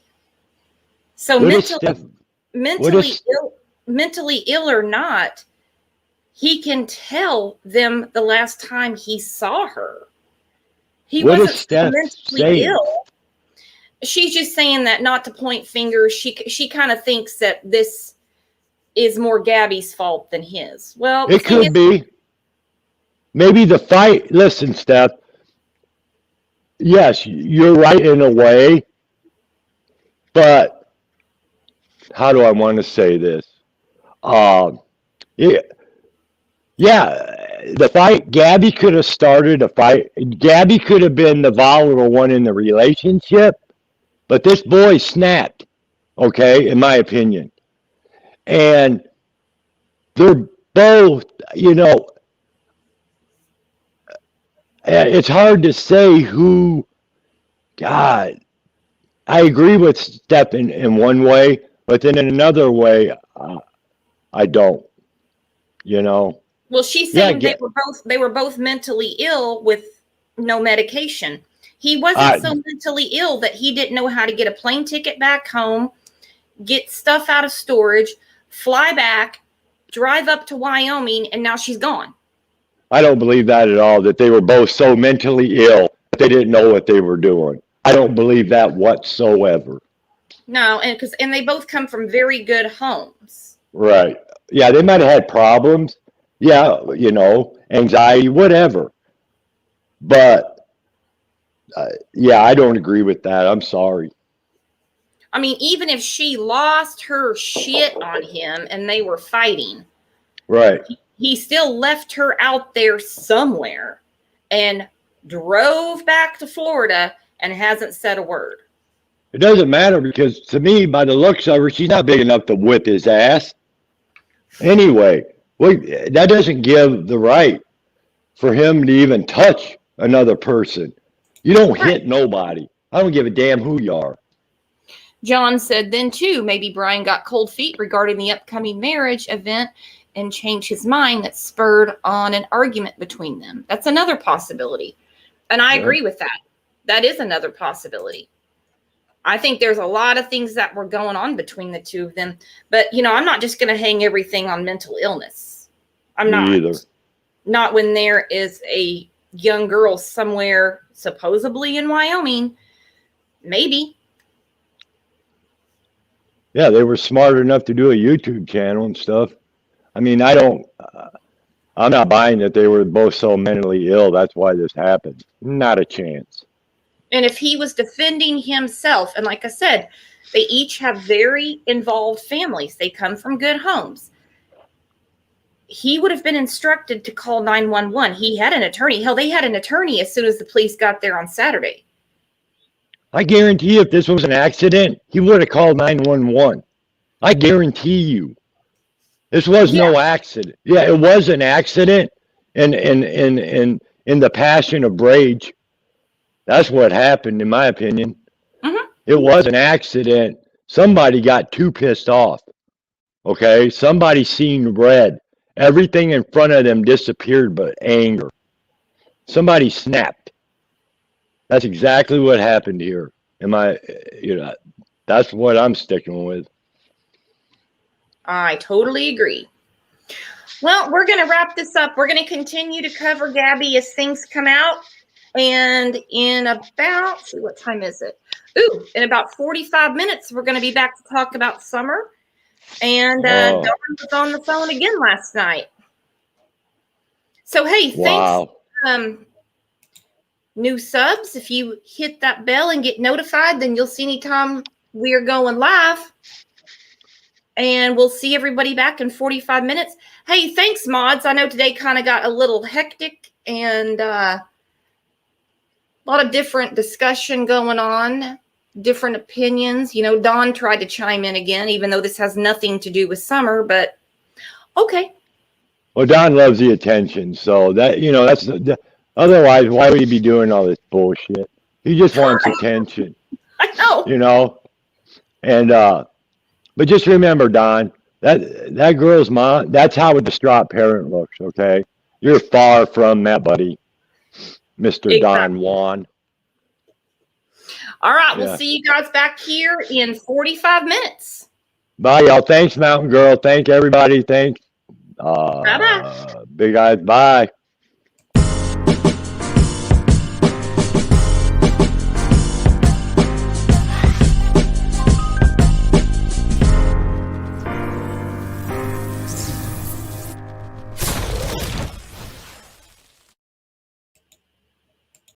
A: So mentally ill or not, he can tell them the last time he saw her. He wasn't mentally ill. She's just saying that not to point fingers. She kind of thinks that this is more Gabby's fault than his. Well,
B: it could be. Maybe the fight. Listen, Steph. Yes, you're right in a way, but how do I want to say this? The fight. Gabby could have started a fight. Gabby could have been the volatile one in the relationship, but this boy snapped. Okay, in my opinion, and they're both. It's hard to say who. God, I agree with Steph in one way, but then in another way, I don't.
A: Well, she's saying they were both mentally ill with no medication. He wasn't so mentally ill that he didn't know how to get a plane ticket back home, get stuff out of storage, fly back, drive up to Wyoming, and now she's gone.
B: I don't believe that at all, that they were both so mentally ill that they didn't know what they were doing. I don't believe that whatsoever.
A: No, and they both come from very good homes.
B: Right. Yeah, they might have had problems. Yeah, anxiety, whatever. But, I don't agree with that. I'm sorry.
A: I mean, even if she lost her shit on him and they were fighting.
B: Right.
A: He still left her out there somewhere and drove back to Florida and hasn't said a word.
B: It doesn't matter because to me, by the looks of her, she's not big enough to whip his ass. Anyway, that doesn't give the right for him to even touch another person. You don't hit nobody. I don't give a damn who you are.
A: John said then too, maybe Brian got cold feet regarding the upcoming marriage event and changed his mind that spurred on an argument between them. That's another possibility. And I agree with that. That is another possibility. I think there's a lot of things that were going on between the two of them. But, I'm not just going to hang everything on mental illness. I'm not.
B: Me either.
A: Not when there is a young girl somewhere, supposedly in Wyoming, maybe
B: Yeah, they were smart enough to do a YouTube channel and stuff. I mean, I'm not buying that they were both so mentally ill. That's why this happened. Not a chance.
A: And if he was defending himself, and like I said, they each have very involved families. They come from good homes. He would have been instructed to call 911. He had an attorney. Hell, they had an attorney as soon as the police got there on Saturday.
B: I guarantee you, if this was an accident, he would have called 911. I guarantee you. This was no accident. Yeah, it was an accident. And in the passion of rage, that's what happened, in my opinion.
A: Mm-hmm.
B: It was an accident. Somebody got too pissed off. Okay? Somebody seen red. Everything in front of them disappeared but anger. Somebody snapped. That's exactly what happened here. That's what I'm sticking with.
A: I totally agree. Well, we're going to wrap this up. We're going to continue to cover Gabby as things come out. And in about, see, what time is it? Ooh, in about 45 minutes, we're going to be back to talk about summer. And Dawn was on the phone again last night. So, hey, thanks. New subs, if you hit that bell and get notified, then you'll see anytime we are going live. And we'll see everybody back in 45 minutes. Hey, thanks, mods. I know today kind of got a little hectic and a lot of different discussion going on, different opinions. You know, Dawn tried to chime in again, even though this has nothing to do with summer, but okay.
B: Well, Don loves the attention, so that's otherwise, why would he be doing all this bullshit? He just wants attention.
A: I know.
B: And but just remember, Don, that girl's mom, that's how a distraught parent looks, okay? You're far from that, buddy, Mr. Don Juan.
A: All right, we'll see you guys back here in 45 minutes.
B: Bye, y'all. Thanks, Mountain Girl. Thank everybody. Thanks.
A: Bye-bye.
B: Big Eyes. Bye.